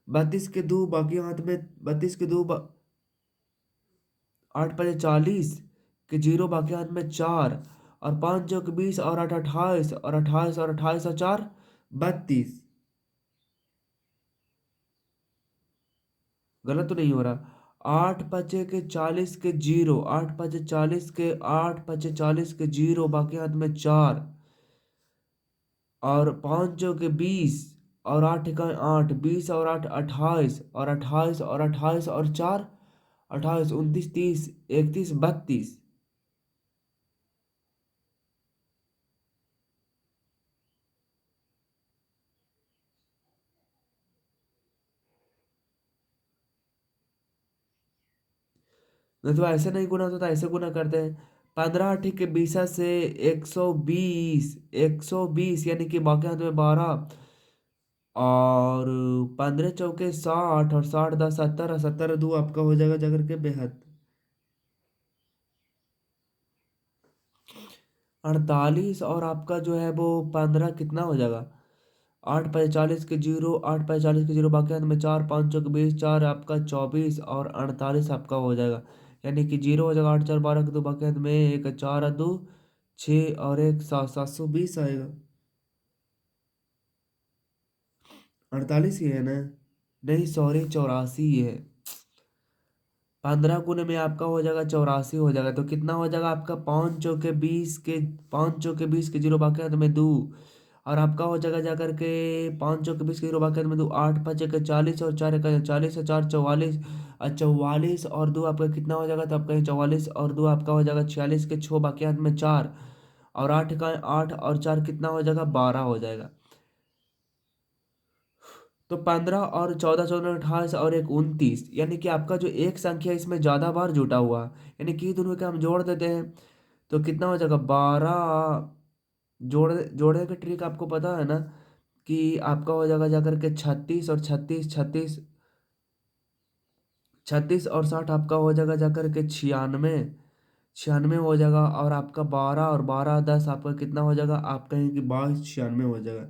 32 के 2, बाकी हाथ में 32 के 2, 8 5 40 के 0, बाकी हाथ में 4। और 5 चौके 20, और 8 28, और 28 और 28 और 4 32। गलत तो नहीं हो रहा? 8 5 40 के 0, 8 5 40 के 0, बाकी हाथ में 4। और 5 चौके 20, और 8 एका 8, 20 और 8 28, और 28 और 28 और 4 28, 29 30 31 32। नहीं तो ऐसे नहीं गुना होता, तो ऐसे गुना करते हैं। 15 8 के 20 से 120, 120, यानी कि बाकी हाथ में 12। और 15 चौके 60, और 60 10 70, और 70 2 आपका हो जाएगा जाकर के 72। 48, और आपका जो है वो 15 कितना हो जाएगा? 8 5 40 के 0, 8 5 40 के 0, बाकी हाथ में 4। 5 चौके 20, 4 आपका 24, और 48 आपका हो जाएगा। यानी कि 0 हो जाएगा। 8 4 12 के 2, बाकी हाथ में एक, 4 2 6, और एक 7 720 आएगा। 48 ही है ना? नहीं सॉरी, 84 है। 15 गुने में आपका हो जाएगा 84 हो जाएगा। तो कितना हो जाएगा आपका, 5 चौके 20 के 0 बाकी में 2। और आपका हो जाएगा जाकर के 5 चौके 20 के 0 बाकी में 2, 8 5 एक 40 और 4 एक 40 और 4 44। 44 और 2 आपका कितना हो जाएगा, तो आपका 44 और 2 आपका हो जाएगा 46 के 6 बाकी हाथ में 4। और 8 और 4 कितना हो जाएगा, 12 हो जाएगा। तो 15 और 14 14 28 और एक 29, यानी कि आपका जो एक संख्या इसमें ज्यादा बार जुटा हुआ है, यानी कि दोनों के हम जोड़ देते हैं तो कितना हो जाएगा 12। जोड़ने का ट्रिक आपको पता है ना, कि आपका हो जाएगा जाकर के 36 और 36 36 36 और 60 आपका हो जाएगा जाकर के 96। 96 हो जाएगा। और आपका 12 और 12 10 आपका कितना हो जाएगा, आप कहेंगे 22 96 हो जाएगा।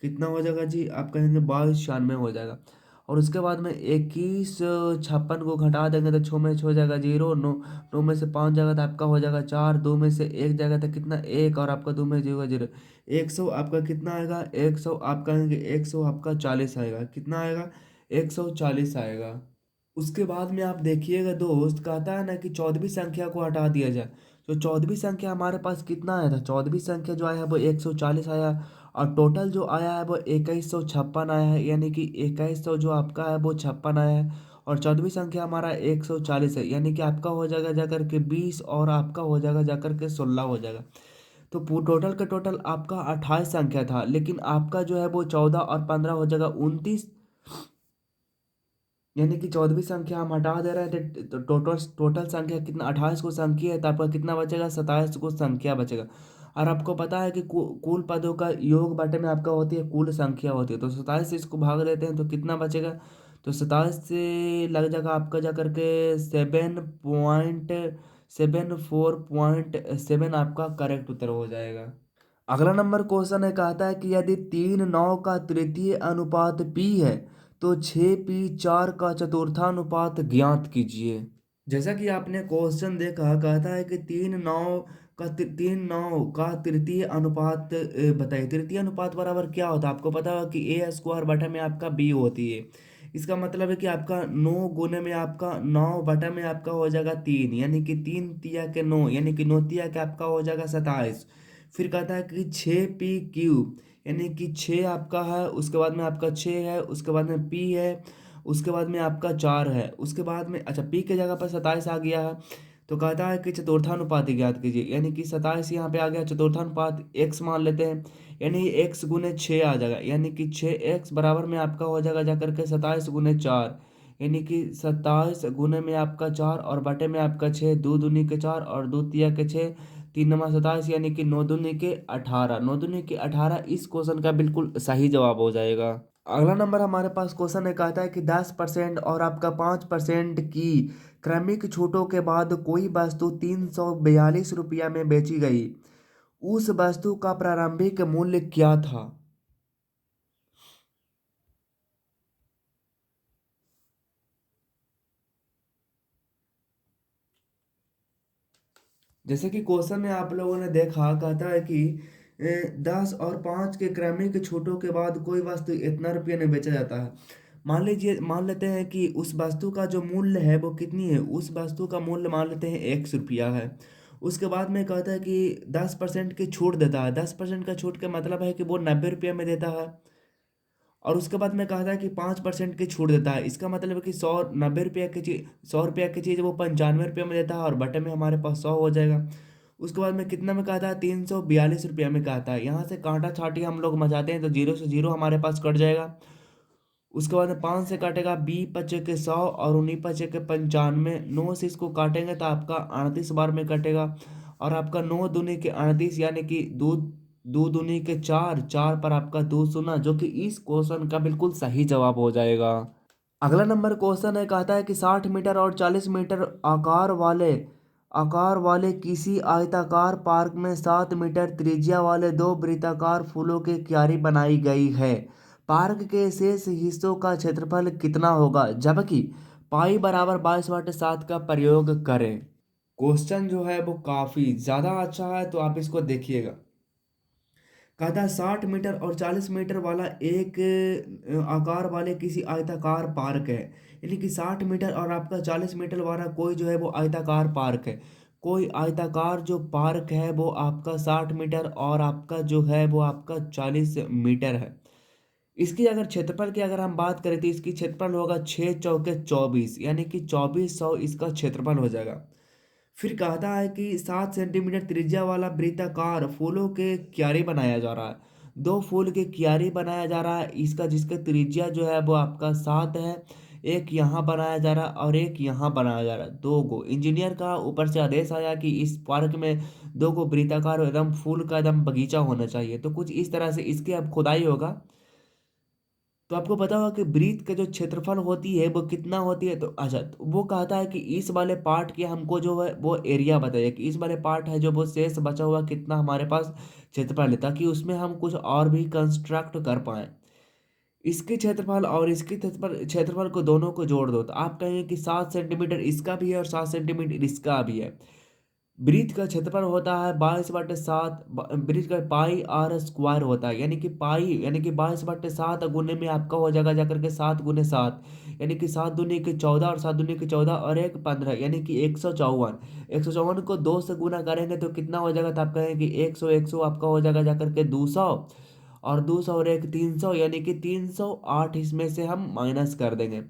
कितना हो जाएगा जी, आप कहेंगे 22 96 हो जाएगा। और उसके बाद में 21 56 को घटा देंगे तो 6 में 6 हो जाएगा 0, 9 9 में से 5 जाएगा तो आपका हो जाएगा 4, 2 में से 1 जाएगा तो कितना 1, और आपका 2 में 0 0। 100 आपका कितना आएगा, 100 आप कहेंगे 100 आपका 40 आएगा। कितना आएगा, 140 आएगा। उसके बाद में आप देखिएगा दोस्त, कहता है ना कि 14वीं संख्या को हटा दिया जाए। तो 14वीं संख्या हमारे पास कितना आया था, 14वीं संख्या जो आया है वो 140 आया। और टोटल जो आया है वो 2156 आया है, यानी कि 2100 जो आपका है वो 56 आया है। और 14वीं संख्या हमारा 140 है, यानी कि आपका हो जाएगा जाकर के 20 और आपका हो जाएगा जाकर के 16 हो जाएगा। तो टोटल का टोटल आपका 28 संख्या था, लेकिन आपका जो है वो 14 और 15 हो जाएगा 29। यानी कि 14वीं संख्या हम हटा दे रहे थे, तो टोटल टोटल संख्या कितना 28 को संख्या है, तो आपका कितना बचेगा 27 को संख्या बचेगा। और आपको पता है कि कुल पदों का योग बटे में आपका होती है कुल संख्या होती है। तो 27 से इसको भाग देते हैं तो कितना बचेगा, तो 27 से लग जाएगा आपका जा करके 7.74.7 आपका करेक्ट उत्तर हो जाएगा। अगला नंबर क्वेश्चन है, कहता है कि यदि 3 9 का तृतीय अनुपात पी है तो 6p4 का चतुर्थानुपात ज्ञात कीजिए। जैसा कि आपने क्वेश्चन देखा, कहता है कि 3 9 का तृतीय अनुपात बताइए। तृतीय अनुपात बराबर क्या होता है, आपको पता होगा कि ए स्क्वायर बटा में आपका बी होती है। इसका मतलब है कि आपका 9 गुने में आपका 9 बटा में आपका हो जाएगा 3, यानी कि 3 तिया के 9, यानी कि 9 तिया के आपका हो जाएगा 27। फिर कहता है कि 6p³ यानी कि 6 आपका है, उसके बाद में आपका 6 है, उसके बाद में p है, उसके बाद में आपका 4 है, उसके बाद में अच्छा p के जगह पर 27 आ गया है। तो कहता है कि चतुर्थानुपात ज्ञात कीजिए, यानी कि 27 यहाँ पे आ गया, चतुर्थानुपात x मान लेते हैं, यानी x गुने 6 आ जाएगा, यानी कि 6x बराबर में आपका हो जाएगा जाकर के 27 गुने 4, यानी कि 27 गुने में आपका 4 और बटे में आपका 6, 2 दूनी के 4 और 2 तिया के 6, 3 9 27, यानी कि 9 दूनी के 18, 9 दूनी के 18 इस क्वेश्चन का बिल्कुल सही जवाब हो जाएगा। अगला नंबर हमारे पास क्वेश्चन है, कहता है कि 10% और आपका 5% की क्रमिक छूटों के बाद कोई वस्तु 342 रुपया में बेची गई। उस वस्तु का प्रारंभिक मूल्य क्या था। जैसे कि क्वेश्चन में आप लोगों ने देखा, कहता है कि 10 और 5 के क्रमिक छूटों के बाद कोई वस्तु इतना रुपये में बेचा जाता है। मान लेते हैं कि उस वस्तु का जो मूल्य है वो कितनी है, उस वस्तु का मूल्य मान लेते हैं 100 रुपया है। उसके बाद में कहता है कि 10% की छूट देता है। 10% का छूट का मतलब है कि वो 90 रुपया में देता है। और उसके बाद में कहता है कि 5% की छूट देता है, इसका मतलब है कि 100 90 रुपया की चीज 100 रुपया की चीज़ वो 95 रुपये में देता है, और बटे में हमारे पास 100 हो जाएगा। उसके बाद में कितना में कहता है, 342 रुपया में कहता है। यहाँ से कांटा छाटी हम लोग मचाते हैं तो 0 से 0 हमारे पास कट जाएगा। उसके बाद में 5 से काटेगा, 20 × 5 = 100 और 19 × 5 = 95। 9 से इसको काटेंगे तो आपका 38 बार में कटेगा। और आपका 9 दूनी के 38, यानी कि दो 2 दूनी के 4, 4 पर आपका 2 शून्य, जो कि इस क्वेश्चन का बिल्कुल सही जवाब हो जाएगा। अगला नंबर क्वेश्चन है, कहता है कि 60 मीटर और 40 मीटर आकार वाले किसी आयताकार पार्क में 7 मीटर त्रिज्या वाले दो वृत्ताकार फूलों की क्यारी बनाई गई है। पार्क के शेष हिस्सों का क्षेत्रफल कितना होगा, जबकि पाई बराबर 22/7 का प्रयोग करें। क्वेश्चन जो है वो काफी ज्यादा अच्छा है, तो आप इसको देखिएगा। कहा था 60 मीटर और 40 मीटर वाला एक आकार वाले किसी आयताकार पार्क है। यानी कि 60 मीटर और आपका 40 मीटर वाला कोई जो है वो आयताकार पार्क है। कोई आयताकार जो पार्क है वो आपका 60 मीटर और आपका जो है वो आपका 40 मीटर है। इसकी अगर क्षेत्रफल की अगर हम बात करें तो इसकी क्षेत्रफल होगा 6 चौके 24, यानी कि 2400 इसका क्षेत्रफल हो जाएगा। फिर कहता है कि 7 सेंटीमीटर त्रिज्या वाला वृत्ताकार फूलों के क्यारी बनाया जा रहा है। दो फूल के क्यारी बनाया जा रहा है इसका, जिसका त्रिज्या जो है वो आपका 7 है। एक यहाँ बनाया जा रहा है और एक यहाँ बनाया जा रहा है, दो गो। इंजीनियर का ऊपर से आदेश आया कि इस पार्क में दो गो वृत्ताकार एकदम फूल का एकदम बगीचा होना चाहिए। तो कुछ इस तरह से इसकी अब खुदाई होगा। तो आपको पता होगा कि ब्रीथ का जो क्षेत्रफल होती है वो कितना होती है। तो अच्छा, तो वो कहता है कि इस वाले पार्ट के हमको जो है वो एरिया बताइए कि इस वाले पार्ट है जो वो शेष बचा हुआ कितना हमारे पास क्षेत्रफल है, ताकि उसमें हम कुछ और भी कंस्ट्रक्ट कर पाए। इसके क्षेत्रफल और इसके क्षेत्रफल क्षेत्रफल को दोनों को जोड़ दो तो आप कहेंगे कि 7 सेंटीमीटर इसका भी है और 7 सेंटीमीटर इसका भी है। ब्रीथ का क्षेत्रफल होता है 22/7। ब्रीथ का पाई आर स्क्वायर होता है, यानी कि पाई यानी कि 22/7 गुने में आपका हो जाएगा जाकर के 7 × 7, यानी कि 7 दूनी के 14 और 7 दूनी के 14 और एक 15, यानी कि 154। 154 को 2 से गुना करेंगे तो कितना हो जाएगा, तो आप कहेंगे कि 100 आपका हो जाएगा जाकर के 200, और 200 और एक 300, यानी कि 308 इसमें से हम माइनस कर देंगे।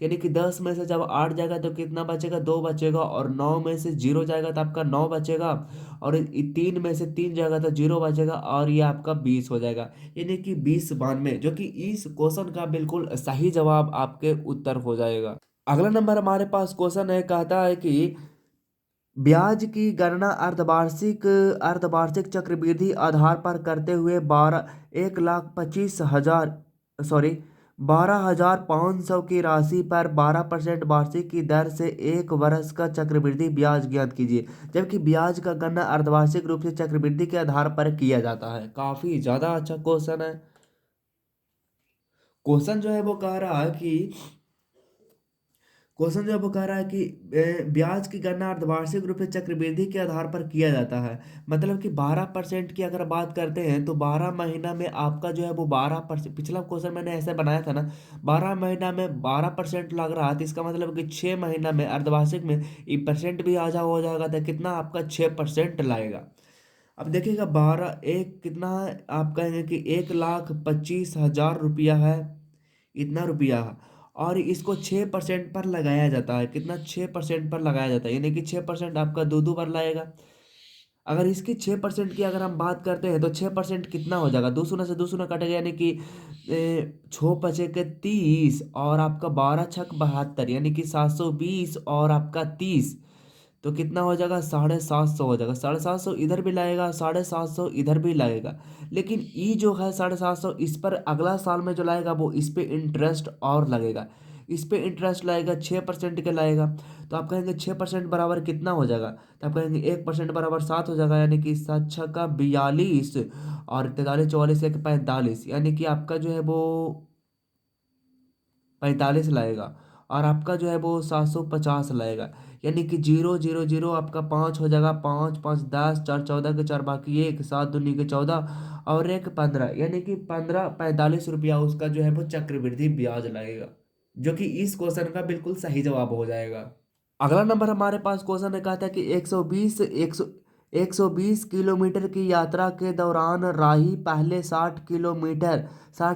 यानी कि 10 में से जब 8 जाएगा तो कितना बचेगा, 2 बचेगा, और 9 में से 0 जाएगा तो आपका 9 बचेगा, और 3 में से 3 जाएगा तो 0 बचेगा, और ये आपका 20 हो जाएगा। यानी कि 20/92, जो कि इस क्वेश्चन का बिल्कुल सही जवाब आपके उत्तर हो जाएगा। अगला नंबर हमारे पास क्वेश्चन है, कहता है कि ब्याज की गणना अर्धवार्षिक अर्धवार्षिक चक्रवृद्धि आधार पर करते हुए 12,25,000 की राशि पर 12% वार्षिक की दर से एक वर्ष का चक्रवृद्धि ब्याज ज्ञात कीजिए। जबकि ब्याज का गणना अर्धवार्षिक रूप से चक्रवृद्धि के आधार पर किया जाता है। काफी ज्यादा अच्छा क्वेश्चन है। क्वेश्चन जो है वो कह रहा है कि क्वेश्चन जो है वो कह रहा है कि ब्याज की गणना अर्धवार्षिक रूप से चक्रवृद्धि के आधार पर किया जाता है। मतलब कि 12% की अगर बात करते हैं तो 12 महीना में आपका जो है वो 12%। पिछला क्वेश्चन मैंने ऐसे बनाया था ना, 12 महीना में 12% लग रहा है, तो इसका मतलब कि 6 महीना में अर्धवार्षिक में ये परसेंट भी आजा हो जाएगा तो कितना आपका 6% लगेगा। अब देखिएगा 12 एक कितना है, आप कहेंगे कि 1,25,000 रुपया है, इतना रुपया है। और इसको 6% पर लगाया जाता है, कितना 6% पर लगाया जाता है, यानी कि 6% आपका दो दो बार लाएगा। अगर इसकी 6% की अगर हम बात करते हैं तो 6% कितना हो जाएगा, दो शून्य से दो शून्य कटेगा, यानी कि 6×5 = 30, और आपका 12×6 = 72, यानी कि 720, और आपका 30, तो कितना हो जाएगा 750 हो जाएगा। 750 इधर भी लगेगा, 750 इधर भी लगेगा। लेकिन ई जो है 750 इस पर अगला साल में जो लाएगा वो इस पे इंटरेस्ट और लगेगा। इस पे इंटरेस्ट लगेगा 6% के लगेगा। तो आप कहेंगे 6% बराबर कितना हो जाएगा, तो आप कहेंगे 1% बराबर 7 हो जाएगा, यानी कि 7×6 = 42, और 43, 44, 1 45, यानी कि आपका जो है वो 45 लाएगा, और आपका जो है वो 750 लाएगा। यानी कि 0 0 0 आपका 5 हो जाएगा, 5 5 10, 4 14 के 4 बाकी 1, 7 दूनी के 14, और एक 15, यानी कि 15 45 रुपया उसका जो है वो चक्रवृद्धि ब्याज लगेगा, जो कि इस क्वेश्चन का बिल्कुल सही जवाब हो जाएगा। अगला नंबर हमारे पास क्वेश्चन है, कहता है कि 120 किलोमीटर की यात्रा के दौरान राही पहले 60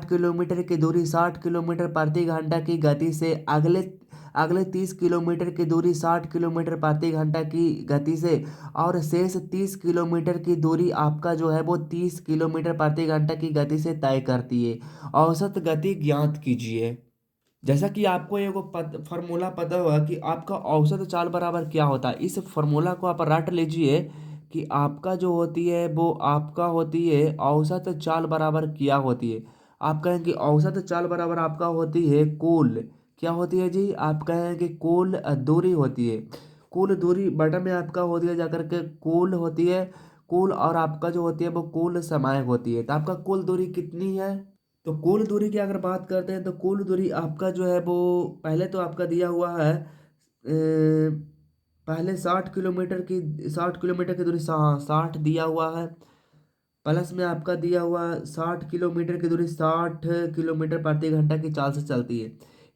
किलोमीटर की दूरी 60 किलोमीटर प्रति घंटा की गति से अगले अगले 30 किलोमीटर की दूरी 60 किलोमीटर प्रति घंटा की गति से, और शेष 30 किलोमीटर की दूरी आपका जो है वो 30 किलोमीटर प्रति घंटा की गति से तय करती है। औसत गति ज्ञात कीजिए। जैसा कि आपको एगो फार्मूला पता होगा कि आपका औसत चाल बराबर क्या होता है। इस फार्मूला को आप रट लीजिए कि आपका जो होती है वो आपका होती है औसत चाल बराबर क्या होती है। आप कहें कि औसत चाल बराबर आपका होती है कुल, क्या होती है जी, आप कहें कि कुल दूरी होती है। कुल दूरी बटा में आपका होती है जाकर के कुल होती है, कुल, और आपका जो होती है वो कुल समय होती है। तो आपका कुल दूरी कितनी है, तो कुल दूरी की अगर बात करते हैं तो कुल दूरी आपका जो है वो पहले तो आपका दिया हुआ है पहले 60 किलोमीटर की दूरी, हाँ 60 दिया हुआ है। प्लस में आपका दिया हुआ 60 किलोमीटर की दूरी 60 किलोमीटर प्रति घंटा की चाल से चलती है,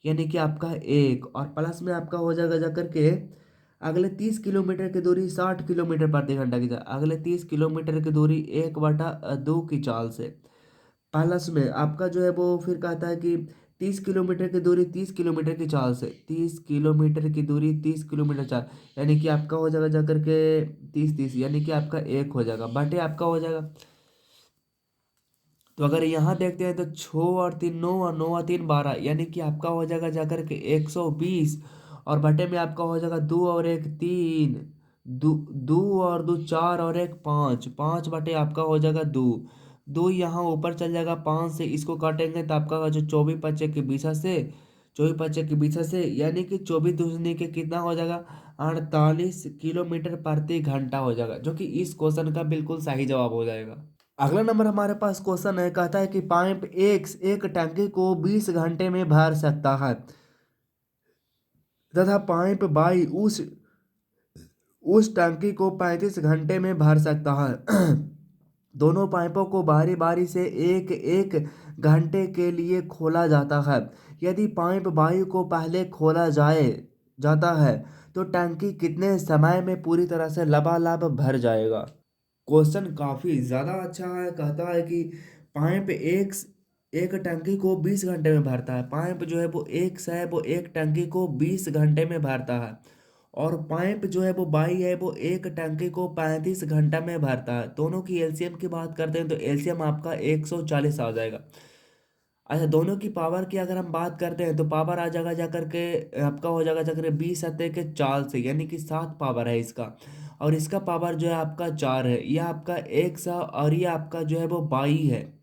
यानी कि आपका एक। और प्लस में आपका हो जाएगा जाकर के अगले 30 किलोमीटर की दूरी 60 किलोमीटर प्रति घंटा की चाल, अगले 30 किलोमीटर की दूरी 1/2 की चाल से। प्लस में आपका जो है वो फिर कहता है कि 30 किलोमीटर की दूरी 30 किलोमीटर की चाल से, 30 किलोमीटर की दूरी 30 किलोमीटर चाल, यानी कि आपका हो जाएगा जाकर के 30 30, यानी कि आपका एक हो जाएगा बटे आपका हो जाएगा। तो अगर यहाँ देखते हैं तो 6 और 3 9 और 9 और 3 12, यानी कि आपका हो जाएगा जाकर के 120। और बटे में आपका हो जाएगा 2 और 1 3, दो, 2 और 2 4 और 1 5, 5 बटे आपका हो जाएगा 2। दो यहाँ ऊपर चल जाएगा 5 से, इसको काटेंगे तो आपका जो 24 25 के 20 से, 24 25 के 20 से, यानी कि 24 दूसरी के कितना हो जाएगा 48 किलोमीटर प्रति घंटा हो जाएगा, जो कि इस क्वेश्चन का बिल्कुल सही जवाब हो जाएगा। अगला नंबर हमारे पास क्वेश्चन है, कहता है कि पाइप एक टंकी को 20 घंटे में भर सकता है तथा पाइप बाई उस टंकी को 35 घंटे में भर सकता है। दोनों पाइपों को बारी बारी से एक एक घंटे के लिए खोला जाता है। यदि पाइप वायु को पहले खोला जाता है तो टंकी कितने समय में पूरी तरह से लबालब भर जाएगा। क्वेश्चन काफी ज्यादा अच्छा है। कहता है कि पाइप एक टंकी को 20 घंटे में भरता है। पाइप जो है वो एक से है वो एक टंकी को 20 घंटे में भरता है। और पाइप जो है वो बाई है वो एक टंकी को 35 घंटा में भरता है। दोनों की एलसीएम की बात करते हैं तो एलसीएम आपका 140 आ जाएगा। अच्छा, दोनों की पावर की अगर हम बात करते हैं तो पावर आ जाएगा जाकर के आपका हो जाएगा जाकर 20 सत्ते के 4 से, यानी कि 7 पावर है इसका। और इसका पावर जो है आपका 4 है, यह आपका 100 और ये आपका जो है वो 22 है।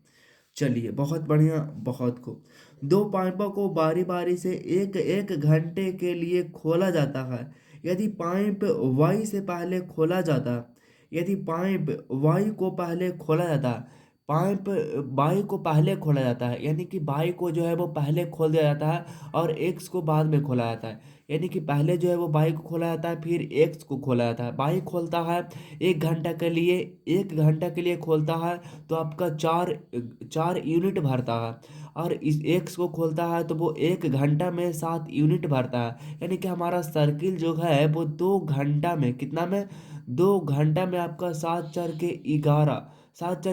चलिए, बहुत बढ़िया, बहुत खूब। दो पाइपों को बारी बारी से एक एक घंटे के लिए खोला जाता है। यदि पाइप वायु से पहले खोला जाता यदि पाइप वायु को पहले खोला जाता पाइप वायु को पहले खोला जाता है, यानी कि वायु को जो है वो पहले खोल दिया जाता है और एक्स को बाद में खोला जाता है। यानी कि पहले जो है वो वायु को खोला जाता है, फिर एक्स को खोला जाता है। वायु खोलता है 1 घंटा के लिए, 1 घंटा के लिए खोलता है तो आपका 4 4 यूनिट भरता है। और इस एक्स को खोलता है तो वो 1 घंटा में 7 यूनिट भरता है। यानी कि हमारा सर्किल जो है वो 2 घंटा में कितना में 2 घंटा में आपका 7 4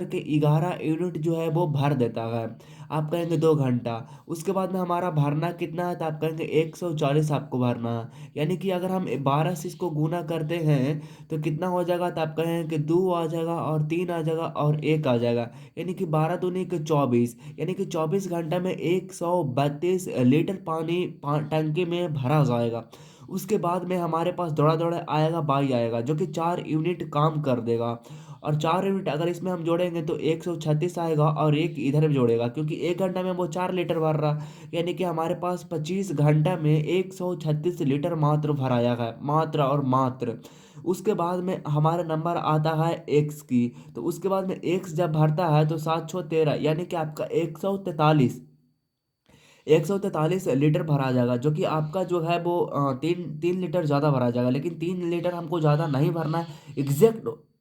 के 11 यूनिट जो है वो भर देता है। आप कहेंगे 2 घंटा, उसके बाद में हमारा भरना कितना है तो आप कहेंगे 140 आपको भरना है। यानी कि अगर हम 12 से इसको गुना करते हैं तो कितना हो जाएगा तो आप कहेंगे कि 2 आ जाएगा और 3 आ जाएगा और 1 आ जाएगा, यानी कि 12 दूनी के 24, यानी कि 24 घंटा में 132 लीटर पानी टंकी में भरा जाएगा। उसके बाद में हमारे पास दौड़ा दौड़ा आएगा बाई आएगा, जो कि 4 यूनिट काम कर देगा। और 4 यूनिट अगर इसमें हम जोड़ेंगे तो 136 आएगा और एक इधर भी जोड़ेगा, क्योंकि 1 घंटा में वो 4 लीटर भर रहा, यानी कि हमारे पास 25 घंटा में 136 लीटर मात्र भराया है, मात्र और मात्र। उसके बाद में हमारा नंबर आता है एक्स की। तो उसके बाद में एक्स जब भरता है तो 7 6 13, यानी कि आपका 143 भरा जाएगा, जो कि आपका जो है वो 3 3 लीटर ज़्यादा भरा जाएगा। लेकिन 3 लीटर हमको ज़्यादा नहीं भरना है,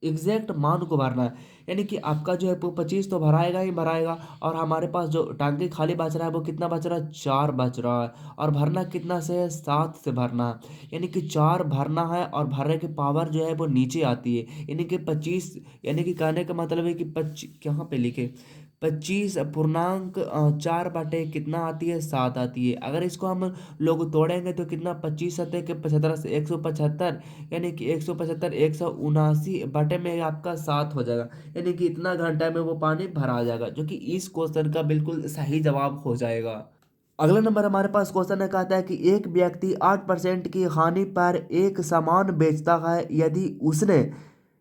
एग्जैक्ट मान को भरना है। यानी कि आपका जो है वो 25 तो भराएगा ही भराएगा। और हमारे पास जो टांकी खाली बच रहा है वो कितना बच रहा है 4 बच रहा है। और भरना कितना से है 7 से भरना है, यानी कि 4 भरना है और भरने की पावर जो है वो नीचे आती है, यानी कि 25। यानी कि कहने का मतलब है कि 25 यहाँ पे लिखे 25 पूर्णांक 4 बटे कितना आती है 7 आती है। अगर इसको हम लोग तोड़ेंगे तो कितना 25 सत्ते के 75 से 175, यानी कि 175 179 बटे में आपका 7 हो जाएगा। यानी कि इतना घंटा में वो पानी भरा जाएगा, जो कि इस क्वेश्चन का बिल्कुल सही जवाब हो जाएगा। अगला नंबर हमारे पास क्वेश्चन है, कहता है कि एक व्यक्ति 8% की हानि पर एक सामान बेचता है।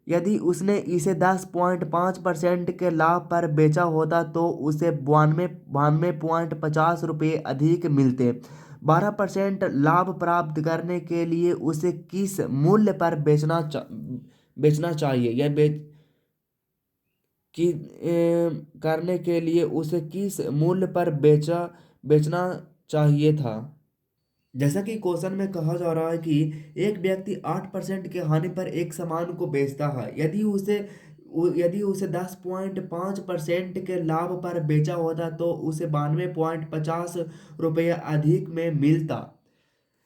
यदि उसने इसे 10.5% के लाभ पर बेचा होता तो उसे 92.50 रुपये अधिक मिलते। 12% लाभ प्राप्त करने के लिए उसे किस मूल्य पर बेचना चाहिए, या करने के लिए उसे किस मूल्य पर बेचना चाहिए था। जैसा कि क्वेश्चन में कहा जा रहा है कि एक व्यक्ति 8% की हानि पर एक सामान को बेचता है। यदि उसे 10.5% के लाभ पर बेचा होता तो उसे 92.50 रुपये अधिक में मिलता।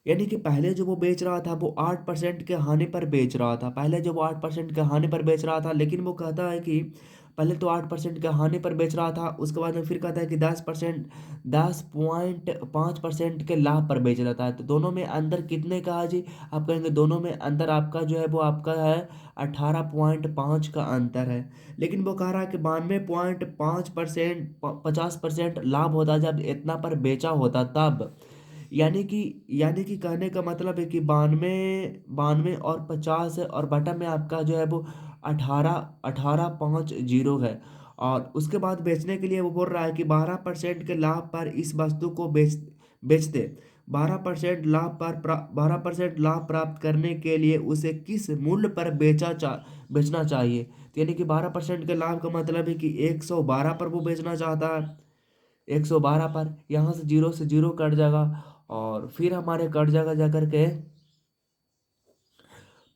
यानी कि पहले जो वो बेच रहा था वो 8% के हानि पर बेच रहा था, पहले जो वो 8% के हानि पर बेच रहा था, लेकिन वो कहता है कि पहले तो 8% के हानि पर बेच रहा था, उसके बाद में फिर कहता है कि 10%, 10.5% के लाभ पर बेच रहा था। तो दोनों में अंतर कितने का है जी? आप कहेंगे दोनों में अंतर आपका जो है वो आपका है 18.5 का अंतर है। लेकिन वो कह रहा है कि 92.5%, 50% लाभ होता जब इतना पर बेचा होता तब। यानी कि कहने का मतलब है कि 92 और 50 है, और बटा में आपका जो है वो 18.50 है। और उसके बाद बेचने के लिए वो बोल रहा है कि 12% के लाभ पर इस वस्तु को बेचते। 12% लाभ प्राप्त करने के लिए उसे किस मूल्य पर बेचना चाहिए? तो यानी कि 12% के लाभ का मतलब है कि 112 पर वो बेचना चाहता है। 112 पर यहाँ से जीरो कट जाएगा, और फिर हमारे कट जाएगा जाकर के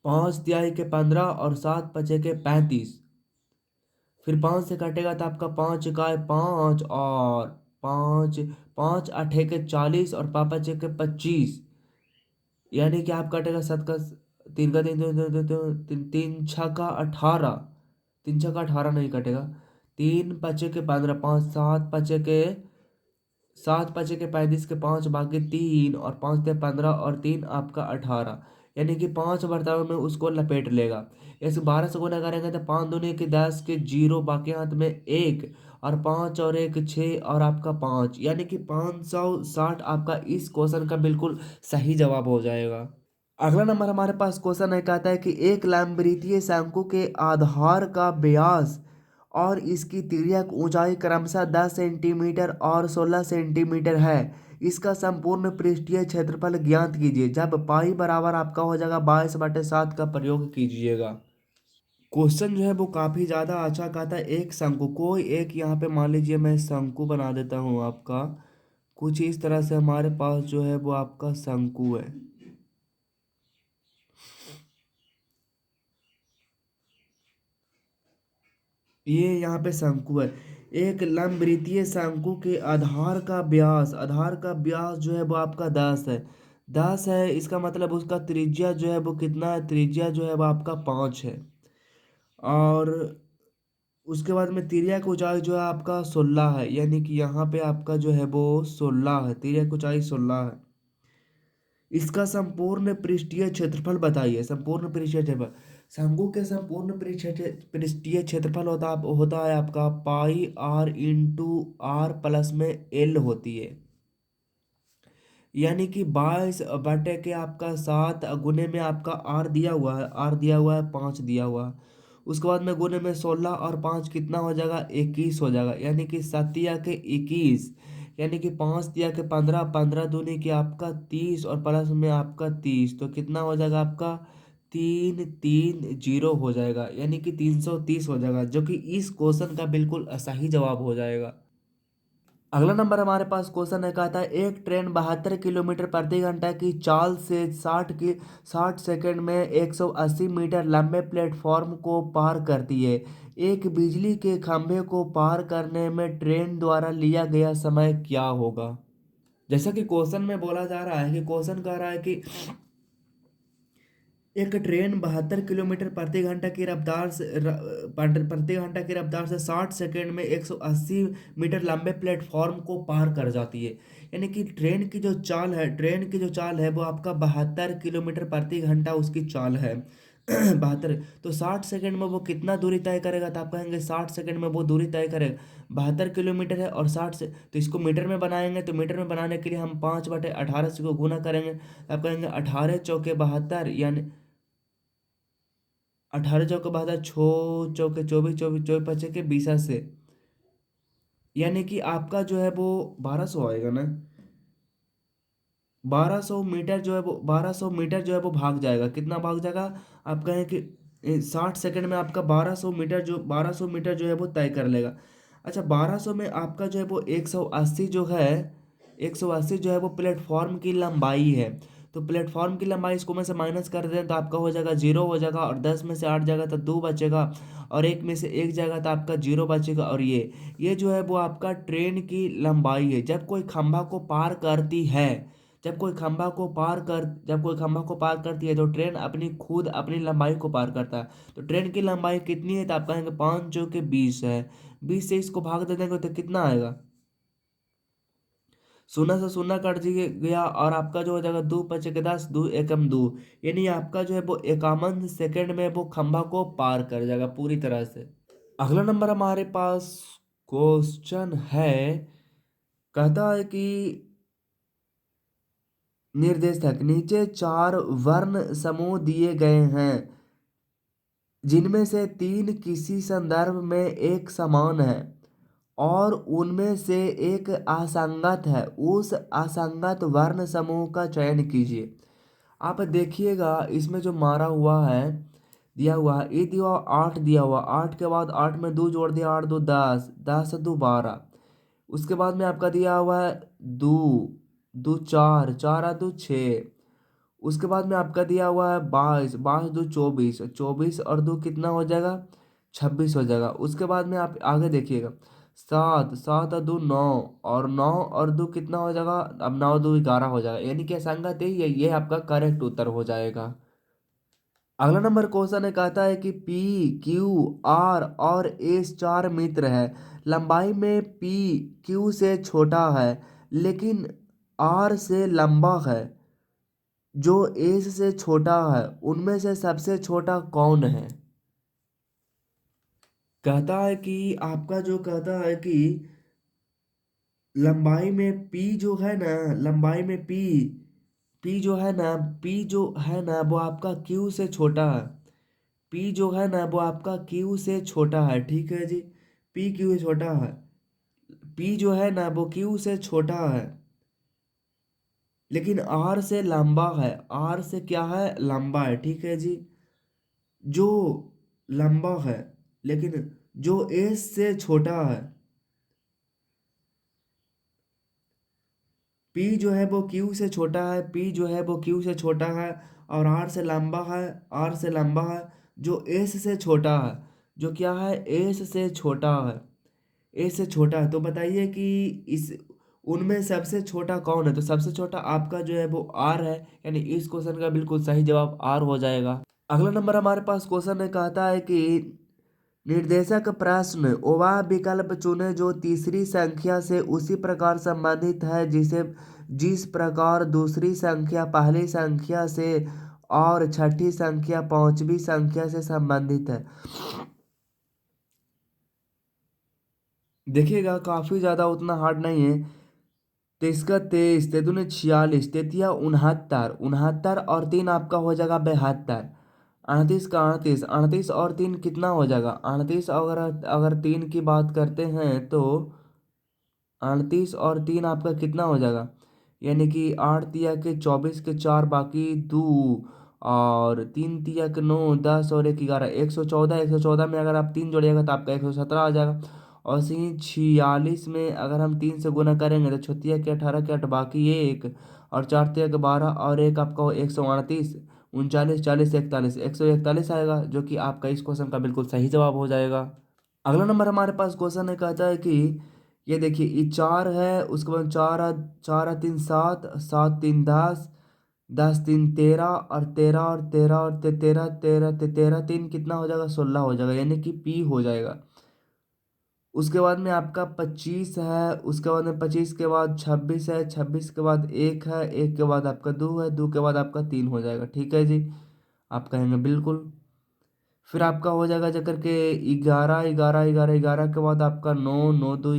5 तिहाई के 15 और 7 पचे के 35। फिर 5 से कटेगा तो आपका 5 इकाई 5 और 5, 5 8 के 40 और 5 पचे के 25। यानी कि आप कटेगा 7 का 3 का 3 तीन 6 का 18, 3 6 का 18 नहीं कटेगा। 3 पचे के 15, 5 7 पचे के 35 के 5 और 5 ते 15 और 3 आपका 18। यानी कि 5 बर्तनों में उसको लपेट लेगा। ऐसे 12 से गुना करेंगे तो 5 दूनी के 10 के जीरो, बाकी हाथ में 1, और 5 और 1 6 और आपका 5, यानी कि 560 आपका इस क्वेश्चन का बिल्कुल सही जवाब हो जाएगा। अगला नंबर हमारे पास क्वेश्चन है, कहता है कि एक लंबवृत्तीय शंकु के आधार का व्यास और इसकी तिर्यक ऊंचाई क्रमशः 10 सेंटीमीटर और 16 सेंटीमीटर है। इसका संपूर्ण पृष्ठीय क्षेत्रफल ज्ञात कीजिए। जब पाई बराबर आपका हो जाएगा 22/7 का प्रयोग कीजिएगा। क्वेश्चन जो है वो काफी ज्यादा अच्छा कहता है, एक शंकु, कोई एक यहाँ पे मान लीजिए मैं शंकु बना देता हूँ आपका। कुछ इस तरह से हमारे पास जो है वो आपका शंकु है। ये यहाँ पे शंकु है। एक लंबवृत्तीय शंकु के आधार का व्यास जो है वो आपका 10 है। 10 है, इसका मतलब उसका त्रिज्या जो है वो कितना है? त्रिज्या जो है वो आपका 5 है। और उसके बाद में तिर्यक ऊंचाई जो है आपका 16 है, यानी कि यहाँ पे आपका जो है वो 16 है, तिर्यक ऊंचाई 16 है। इसका संपूर्ण पृष्ठीय क्षेत्रफल बताइए। संपूर्ण पृष्ठीय क्षेत्रफल, शंकु के संपूर्ण पृष्ठीय क्षेत्रफल होता है आपका पाई आर इंटू आर प्लस में एल होती है। यानी कि 22/के आपका 7 गुने में आपका आर दिया हुआ है, 5 दिया हुआ है। उसके बाद में गुने में 16 और 5 कितना हो जाएगा? 21 हो जाएगा। यानी कि 7 या के 21, यानी कि 5 या के 15, 15 दूनी की आपका 30 और प्लस में आपका 30, तो कितना हो जाएगा आपका? 330 हो जाएगा, यानी कि 330 हो जाएगा, जो कि इस क्वेश्चन का बिल्कुल सही जवाब हो जाएगा। अगला नंबर हमारे पास क्वेश्चन है, कहता है एक ट्रेन 72 किलोमीटर प्रति घंटा की चाल से 60 सेकंड में 180 मीटर लंबे प्लेटफॉर्म को पार करती है। एक बिजली के खंभे को पार करने में ट्रेन द्वारा लिया गया समय क्या होगा? जैसा कि क्वेश्चन में बोला जा रहा है कि क्वेश्चन कह रहा है कि एक ट्रेन 72 किलोमीटर प्रति घंटा की रफ्तार से 60 सेकंड में 180 मीटर लंबे प्लेटफॉर्म को पार कर जाती है। यानी कि ट्रेन की जो चाल है वो आपका 72 किलोमीटर प्रति घंटा उसकी चाल है। 72, तो 60 सेकंड में वो कितना दूरी तय करेगा? तो आप कहेंगे 60 सेकंड में वो दूरी तय करेगा। 72 किलोमीटर है और 60 से, तो इसको मीटर में बनाएंगे, तो मीटर में बनाने के लिए हम 5/18 से को गुना करेंगे, तो आप कहेंगे 18 चौके 72, यानी 18 चौके 72, 6 चौके 24, 24 चौबीस पचे के 20 से, यानी कि आपका जो है वो 1200 आएगा ना। 1200 मीटर जो है वो 1200 मीटर जो है वो भाग जाएगा। कितना भाग जाएगा? आप कहें कि 60 सेकंड में आपका 1200 मीटर जो है वो तय कर लेगा। अच्छा, 1200 में आपका जो है वो 180 जो है, 180 जो है वो प्लेटफॉर्म की लंबाई है। तो प्लेटफॉर्म की लंबाई इसको में से माइनस कर दें तो आपका हो जाएगा 0 हो जाएगा, और 10 में से 8 जाएगा तो 2 बचेगा, और 1 में से 1 जाएगा तो आपका 0 बचेगा। और ये जो है वो आपका ट्रेन की लंबाई है जब कोई खंभा को पार करती है। जब कोई खंभा को पार करती है तो ट्रेन अपनी लंबाई को पार करता है। तो ट्रेन की लंबाई कितनी है, तो आप कहेंगे 5 जो कि 20 है। 20 से इसको भाग दे देंगे तो कितना आएगा, शून्य से शून्य कट गया, और आपका जो हो जाएगा 2 पचे के 10, 2 एकम 2, यानी आपका जो है वो 51 सेकंड में वो खंभा को पार कर जाएगा पूरी तरह से। अगला नंबर हमारे पास क्वेश्चन है, कहता है कि निर्देशक नीचे 4 वर्ण समूह दिए गए हैं जिनमें से 3 किसी संदर्भ में एक समान है और उनमें से एक असंगत है। उस असंगत वर्ण समूह का चयन कीजिए। आप देखिएगा इसमें जो मारा हुआ है, दिया हुआ है, ये दिया हुआ 8 दिया हुआ, 8 के बाद 8 में 2 जोड़ दिया, 8 2 10, 10 2 12। उसके बाद में आपका दिया हुआ है 2 2 4, 4 2 6। उसके बाद में आपका दिया हुआ है 22, 22 2 24, 24 और 2 कितना हो जाएगा, 26 हो जाएगा। उसके बाद में आप आगे देखिएगा 7, 7 और 2 9, और 9 और 2 कितना हो जाएगा, अब 9 2 11 हो जाएगा, यानी कि असंगत है ये आपका करेक्ट उत्तर हो जाएगा। अगला नंबर क्वेश्चन है, कहता है कि पी क्यू आर और एस 4 मित्र है। लंबाई में पी क्यू से छोटा है लेकिन आर से लंबा है, जो एस से छोटा है, उनमें से सबसे छोटा कौन है। कहता है कि आपका जो कहता है कि लंबाई में पी जो है ना, लंबाई में पी जो है ना, पी जो है ना वो आपका क्यू से छोटा है। पी जो है ना वो आपका क्यू से छोटा है, ठीक है जी। पी क्यू से छोटा है, पी जो है ना वो क्यू से छोटा है लेकिन आर से लंबा है। आर से क्या है, लंबा है, ठीक है जी। जो लंबा है लेकिन जो एस से छोटा है, पी जो है वो क्यू से छोटा है, पी जो है वो क्यू से छोटा है, और आर से लंबा है, आर से लंबा है, जो एस से छोटा है, जो क्या है, एस से छोटा है, एस से छोटा है। तो बताइए कि इस उनमें सबसे छोटा कौन है, तो सबसे छोटा आपका जो है वो आर है, यानी इस क्वेश्चन का बिल्कुल सही जवाब आर हो जाएगा। अगला नंबर हमारे पास क्वेश्चन है, कहता है कि निर्देशक प्रश्न वह विकल्प चुने जो तीसरी संख्या से उसी प्रकार संबंधित है जिस प्रकार दूसरी संख्या पहली संख्या से और छठी संख्या पांचवी संख्या से संबंधित है। देखिएगा काफी ज्यादा उतना हार्ड नहीं है। तेईस का 23, तेदुने 46, तेतिया 69, 69 और 3 आपका हो जाएगा 72। 38 का 38, 38 और 3 कितना हो जाएगा, 38 अगर अगर 3 की बात करते हैं तो 38 और 3 आपका कितना हो जाएगा, यानी कि 8 तिया के 24 के 4 बाकी 2, और 3 तिया के 9 10 और 1 11, 114। 114 में अगर आप 3 जोड़िएगा तो आपका 117 आ जाएगा। और सी 46 में अगर हम 3 से गुना करेंगे तो छतिया के 18 के 8 बाकी 1, और 4 तिया के 12 और 1 आपका हो 138, 39 40 41, 141 आएगा, जो कि आपका इस क्वेश्चन का बिल्कुल सही जवाब हो जाएगा। अगला नंबर हमारे पास क्वेश्चन है, कहता है कि ये देखिए ये 4 है, उसके बाद 4 4 3 7, 7 3 10, 10 3 13, और 13 और 13 और 13 13 13 3 कितना हो जाएगा, 16 हो जाएगा, यानी कि पी हो जाएगा। उसके बाद में आपका 25 है, उसके बाद में 25 के बाद 26 है, 26 के बाद 1 है, 1 के बाद आपका 2 है, 2 के बाद आपका 3 हो जाएगा, ठीक है जी। आप कहेंगे बिल्कुल। फिर आपका हो जाएगा जा करके 11 11 11 11 के बाद आपका 9 9 2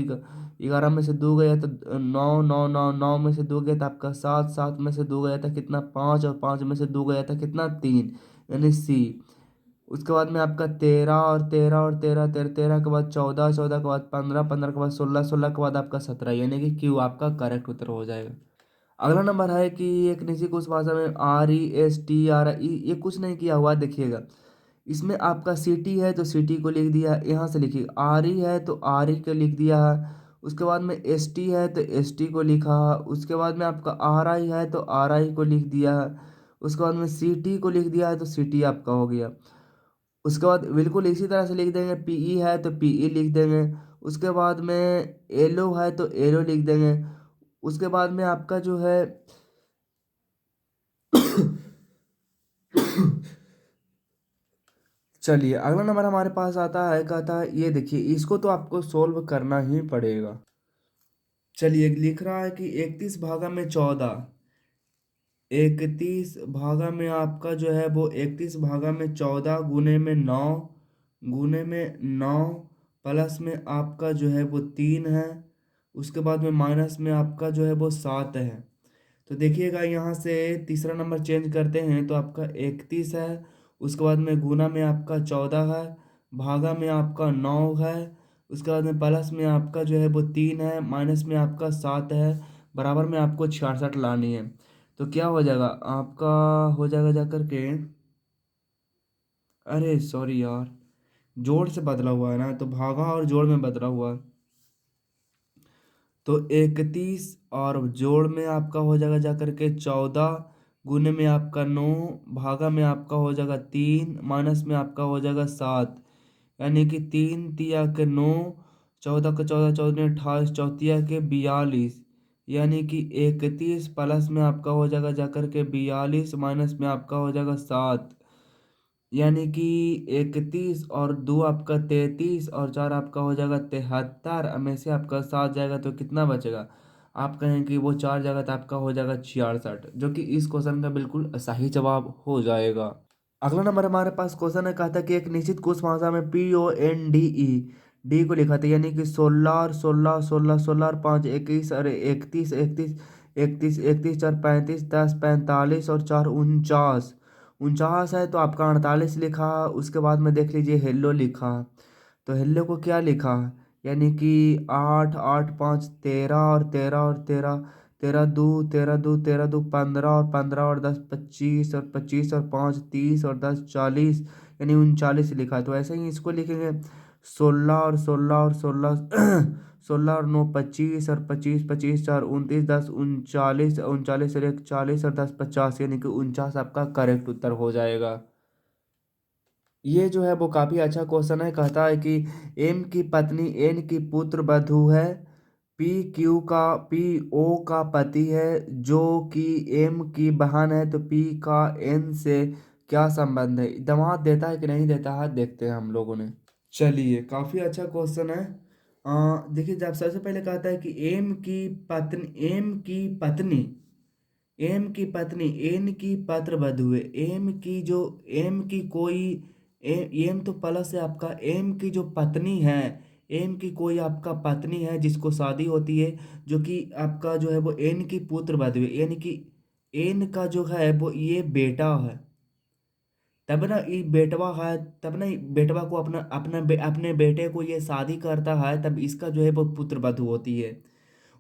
11 में से 2 गया तो 9 9 9 9 में से 2 गया तो आपका 7 7 में से 2 गया था कितना, 5, और 5 में से 2 गया था कितना, 3, यानी सी। उसके बाद में आपका 13 और 13 और 13 13 13 के बाद 14 14 के बाद 15 15 के बाद 16 16 के बाद आपका 17, यानी कि क्यू आपका करेक्ट उत्तर हो जाएगा। अगला नंबर है कि एक निजी कुछ भाषा में R E S T R E, ये कुछ नहीं किया हुआ, देखिएगा इसमें आपका सिटी है तो सिटी को लिख दिया, यहाँ से लिखिए आर ई है तो आर ई को लिख दिया है। उसके बाद में एस टी है तो एस टी को लिखा। उसके बाद में आपका आर आई है तो आर आई को लिख दिया। उसके बाद में सी टी को लिख दिया है तो सी टी आपका हो गया। उसके बाद बिल्कुल इसी तरह से लिख देंगे, पी ई है तो पी ई लिख देंगे। उसके बाद में एलो है तो एलो लिख देंगे। उसके बाद में आपका जो है चलिए अगला नंबर हमारे पास आता है, कहता है ये देखिए, इसको तो आपको सोल्व करना ही पड़ेगा। चलिए लिख रहा है कि 31 भागा में 14, 31 भागा में आपका जो है वो 31 भागा में 14 गुने में 9 प्लस में आपका जो है वो 3 है। उसके बाद में माइनस में आपका जो है वो 7 है। तो देखिएगा यहाँ से तीसरा नंबर चेंज करते हैं तो आपका 31 है। उसके बाद में गुना में आपका 14 है, भागा में आपका 9 है। उसके बाद में प्लस में आपका जो है वो 3 है, माइनस में आपका 7 है, बराबर में आपको 66 लानी है। तो क्या हो जाएगा आपका, हो जाएगा जा करके, अरे सॉरी यार, जोड़ से बदला हुआ है ना, तो भागा और जोड़ में बदला हुआ है। तो 31 और जोड़ में आपका हो जाएगा जा करके 14, गुने में आपका 9, भागा में आपका हो जाएगा 3, माइनस में आपका हो जाएगा 7। यानी कि 3 तिया के 9, 14 का 14, 14 चौथिया के 42। यानी कि 31 प्लस में आपका हो जाएगा जा करके 42, माइनस में आपका हो जाएगा 7। यानी कि 31 और 2 आपका 33 और 4 आपका हो जाएगा 73, में से आपका 7 जाएगा तो कितना बचेगा। आप कहें कि वो 4 जाएगा तो आपका हो जाएगा 66, जो कि इस क्वेश्चन का बिल्कुल सही जवाब हो जाएगा। अगला नंबर हमारे पास क्वेश्चन है, कहता है कि एक निश्चित कुछ भाषा में P O N D E, D को लिखा था, यानी कि 16 और 16, 16 16 और 5 21, अरे 31 31 31 31 4 35 10 45 और 4 49। 49 है तो आपका 48 लिखा। उसके बाद में देख लीजिए हेलो लिखा, तो हेलो को क्या लिखा, यानी कि 8 8 5 13 और 13 और 13, 13 2 15 और 15 और 10 25 और 25 और 5 30 और 10 40, यानी 39 लिखा। तो ऐसे ही इसको लिखेंगे 16 और 16 और 16 16 और 9 25 और 25 25 4 29 10 39, 39 और 1 40 और 10 50, यानी कि 49 आपका करेक्ट उत्तर हो जाएगा। ये जो है वो काफ़ी अच्छा क्वेश्चन है। कहता है कि एम की पत्नी एन की पुत्र वधू है, पी ओ का पति है, जो कि एम की बहन है, तो पी का एन से क्या संबंध है। दामाद देता है कि नहीं देता है, देखते हैं हम लोगों ने। चलिए काफ़ी अच्छा क्वेश्चन है। देखिए, जब सबसे पहले कहता है कि एम की पत्नी एन की पत्र वधू है। एम की कोई एम तो प्लस है आपका, एम की जो पत्नी है, एम की कोई आपका पत्नी है जिसको शादी होती है, जो कि आपका जो है वो एन की पुत्र वधू है, यानी कि एन का जो है वो ये बेटा है। तब ना ये बेटवा है, तब ना ये बेटवा को अपने बेटे को ये शादी करता है, तब इसका जो है वो पुत्र वधू होती है।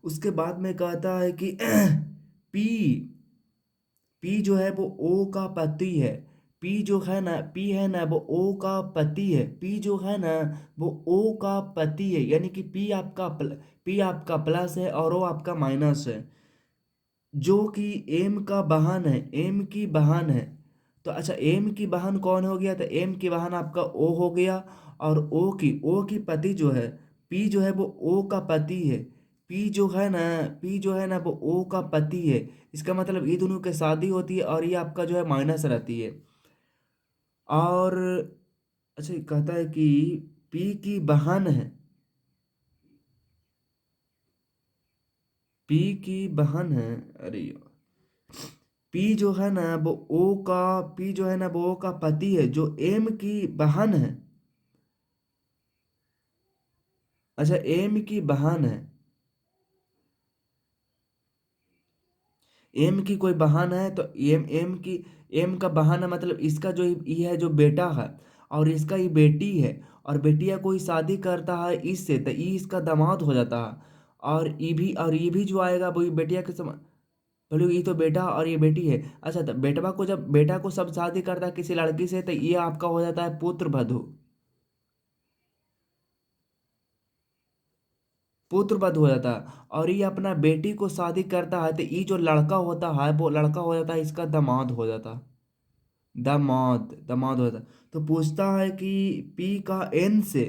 उसके बाद में कहता है कि पी पी जो है वो ओ का पति है। पी है ना वो ओ का पति है। पी जो है ना वो ओ का पति है, यानी कि पी आपका प्लस है और ओ आपका माइनस है, जो कि एम का बहन है, एम की बहन है। तो अच्छा, एम की बहन कौन हो गया, तो एम की बहन आपका ओ हो गया। और ओ की पति जो है, पी जो है वो ओ का पति है। पी जो है ना वो ओ का पति है। इसका मतलब ये दोनों की शादी होती है और ये आपका जो है माइनस रहती है। और अच्छा, ये कहता है कि पी की बहन है, पी की बहन है, अरे यार, पी जो है ना वो पी जो है ना वो ओ का पति है, जो एम की बहन है। अच्छा, एम की बहन है, एम की कोई बहन है, तो एम का बहन है, मतलब इसका जो ये है जो बेटा है, और इसका ये बेटी है, और बेटिया कोई शादी करता है इससे, तो ये इसका दामाद हो जाता है। और ये भी जो आएगा वो ये बेटिया के समान। बोलो, ये तो बेटा और ये बेटी है। अच्छा, तो बेटा को सब शादी करता है किसी लड़की से, तो ये आपका हो जाता है पुत्र वधू। पुत्रवध हो जाता है। और ये अपना बेटी को शादी करता है तो ये जो लड़का होता है वो लड़का हो जाता है, इसका दामाद हो जाता है। दामाद दामाद हो जाता है। तो पूछता है कि पी का एन से,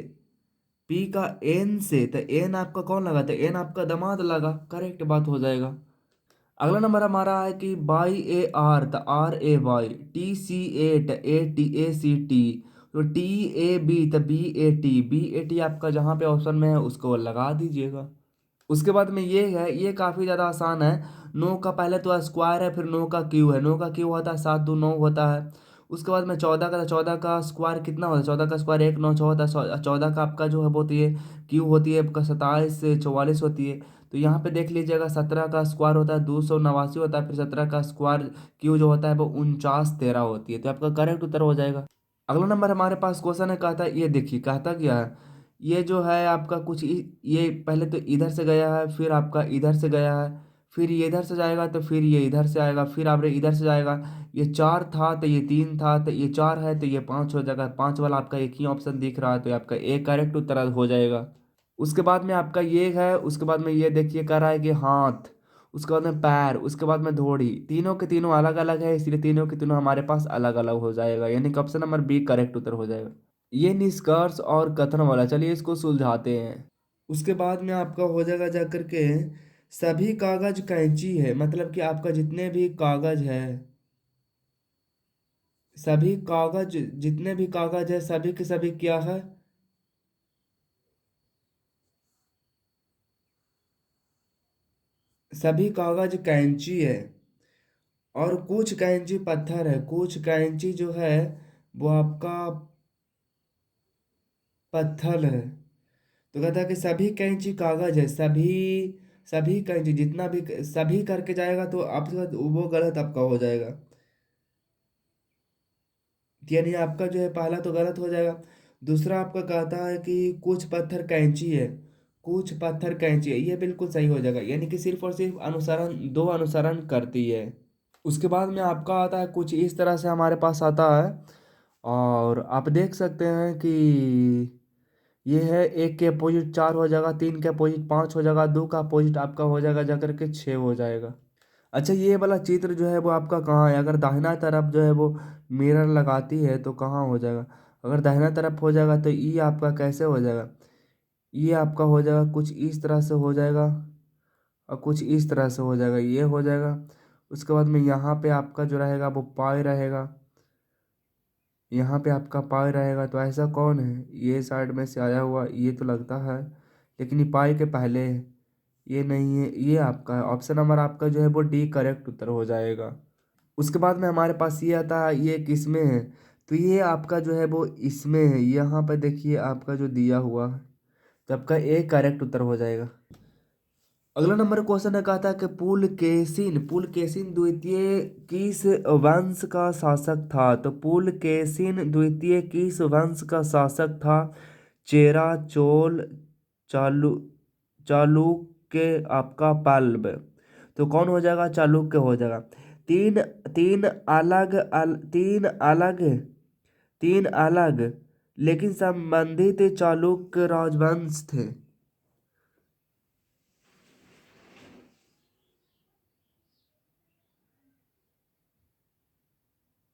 पी का एन से, तो एन आपका कौन लगा, तो एन आपका दामाद लगा, करेक्ट बात हो जाएगा। अगला नंबर हमारा है कि by A R, the R A Y, T C at, A T A C T, तो T A B, the B A T, B A T आपका जहाँ पे ऑप्शन में है उसको लगा दीजिएगा। उसके बाद में ये है, ये काफ़ी ज़्यादा आसान है। नौ का पहले तो स्क्वायर है, फिर नौ का क्यू है, नौ का क्यू होता है 7 2 9 होता है। उसके बाद में 14 का, 14 का स्क्वायर कितना होता है, 14 का स्क्वायर 1 9 6 होता है। 14 का आपका जो है वो होती है क्यू होती है आपका 27 44 होती है। तो यहाँ पे देख लीजिएगा 17 का स्क्वायर होता है 289 होता है, फिर 17 का स्क्वायर क्यू जो होता है वो 49 13 होती है, तो आपका करेक्ट उत्तर हो जाएगा। अगला नंबर हमारे पास क्वेश्चन है, कहता है ये देखिए कहता क्या है। ये जो है आपका कुछ ये पहले तो इधर से गया है, फिर आपका इधर से गया है, फिर ये इधर से जाएगा, तो फिर ये इधर से आएगा, फिर आप इधर से जाएगा। ये 4 था तो ये 3 था, तो ये 4 है तो ये 5 हो जाएगा, 5 वाला आपका एक ही ऑप्शन दिख रहा है, तो ये आपका एक करेक्ट उत्तर हो जाएगा। उसके बाद में आपका ये है, उसके बाद में ये देखिए कह रहा है कि हाथ, उसके बाद में पैर, उसके बाद में धोड़ी, तीनों के तीनों अलग अलग है, इसलिए तीनों के तीनों हमारे पास अलग अलग हो जाएगा, यानी कि ऑप्शन नंबर बी करेक्ट उत्तर हो जाएगा। ये निष्कर्ष और कथन वाला, चलिए इसको सुलझाते हैं। उसके बाद में आपका हो जाएगा जा करके, सभी कागज कैंची है, मतलब कि आपका जितने भी कागज है, सभी कागज, जितने भी कागज है सभी के सभी क्या है, सभी कागज कैंची है। और कुछ कैंची पत्थर है, कुछ कैंची जो है वो आपका पत्थर है। तो कहता है कि सभी कैंची कागज है, सभी, सभी कैंची जितना भी सभी करके जाएगा तो आपके साथ वो गलत आपका हो जाएगा, यानी आपका जो है पहला तो गलत हो जाएगा। दूसरा आपका कहता है कि कुछ पत्थर कैंची है, कुछ पत्थर कैंची है, ये बिल्कुल सही हो जाएगा, यानी कि सिर्फ और सिर्फ अनुसरण, दो अनुसरण करती है। उसके बाद में आपका आता है कुछ इस तरह से हमारे पास आता है। और आप देख सकते हैं कि ये है, एक के अपोजिट 4 हो जाएगा, 3 के अपोजिट 5 हो जाएगा, 2 का अपोजिट आपका हो जाएगा जाकर के 6 हो जाएगा। अच्छा, ये वाला चित्र जो है वो आपका कहाँ है, अगर दाहिना तरफ जो है वो मिरर लगाती है तो कहाँ हो जाएगा, अगर दाहिना तरफ हो जाएगा तो ये आपका कैसे हो जाएगा, ये आपका हो जाएगा कुछ इस तरह से हो जाएगा, और कुछ इस तरह से हो जाएगा, ये हो जाएगा। उसके बाद में यहाँ पे आपका जो रहेगा वो पाई रहेगा, यहाँ पे आपका पाई रहेगा, तो ऐसा कौन है, ये साइड में से आया हुआ ये तो लगता है, लेकिन ये पाई के पहले है, ये नहीं है, ये आपका है, ऑप्शन नंबर आपका जो है वो डी करेक्ट उत्तर हो जाएगा। उसके बाद में हमारे पास ये आता है, ये किसमें है, तो ये आपका जो है वो इसमें है, यहाँ पर देखिए आपका जो दिया हुआ है, तो आपका ए करेक्ट उत्तर हो जाएगा। अगला नंबर क्वेश्चन है, कहता है कि पुलकेशिन, पुलकेशिन द्वितीय किस वंश का शासक था, तो पुलकेशिन द्वितीय किस वंश का शासक था, चेरा, चोल, चालु, चालुक्य, आपका पल्लव, तो कौन हो जाएगा, चालुक्य हो जाएगा। तीन तीन तीन अलग लेकिन संबंधित चालुक्य राजवंश थे।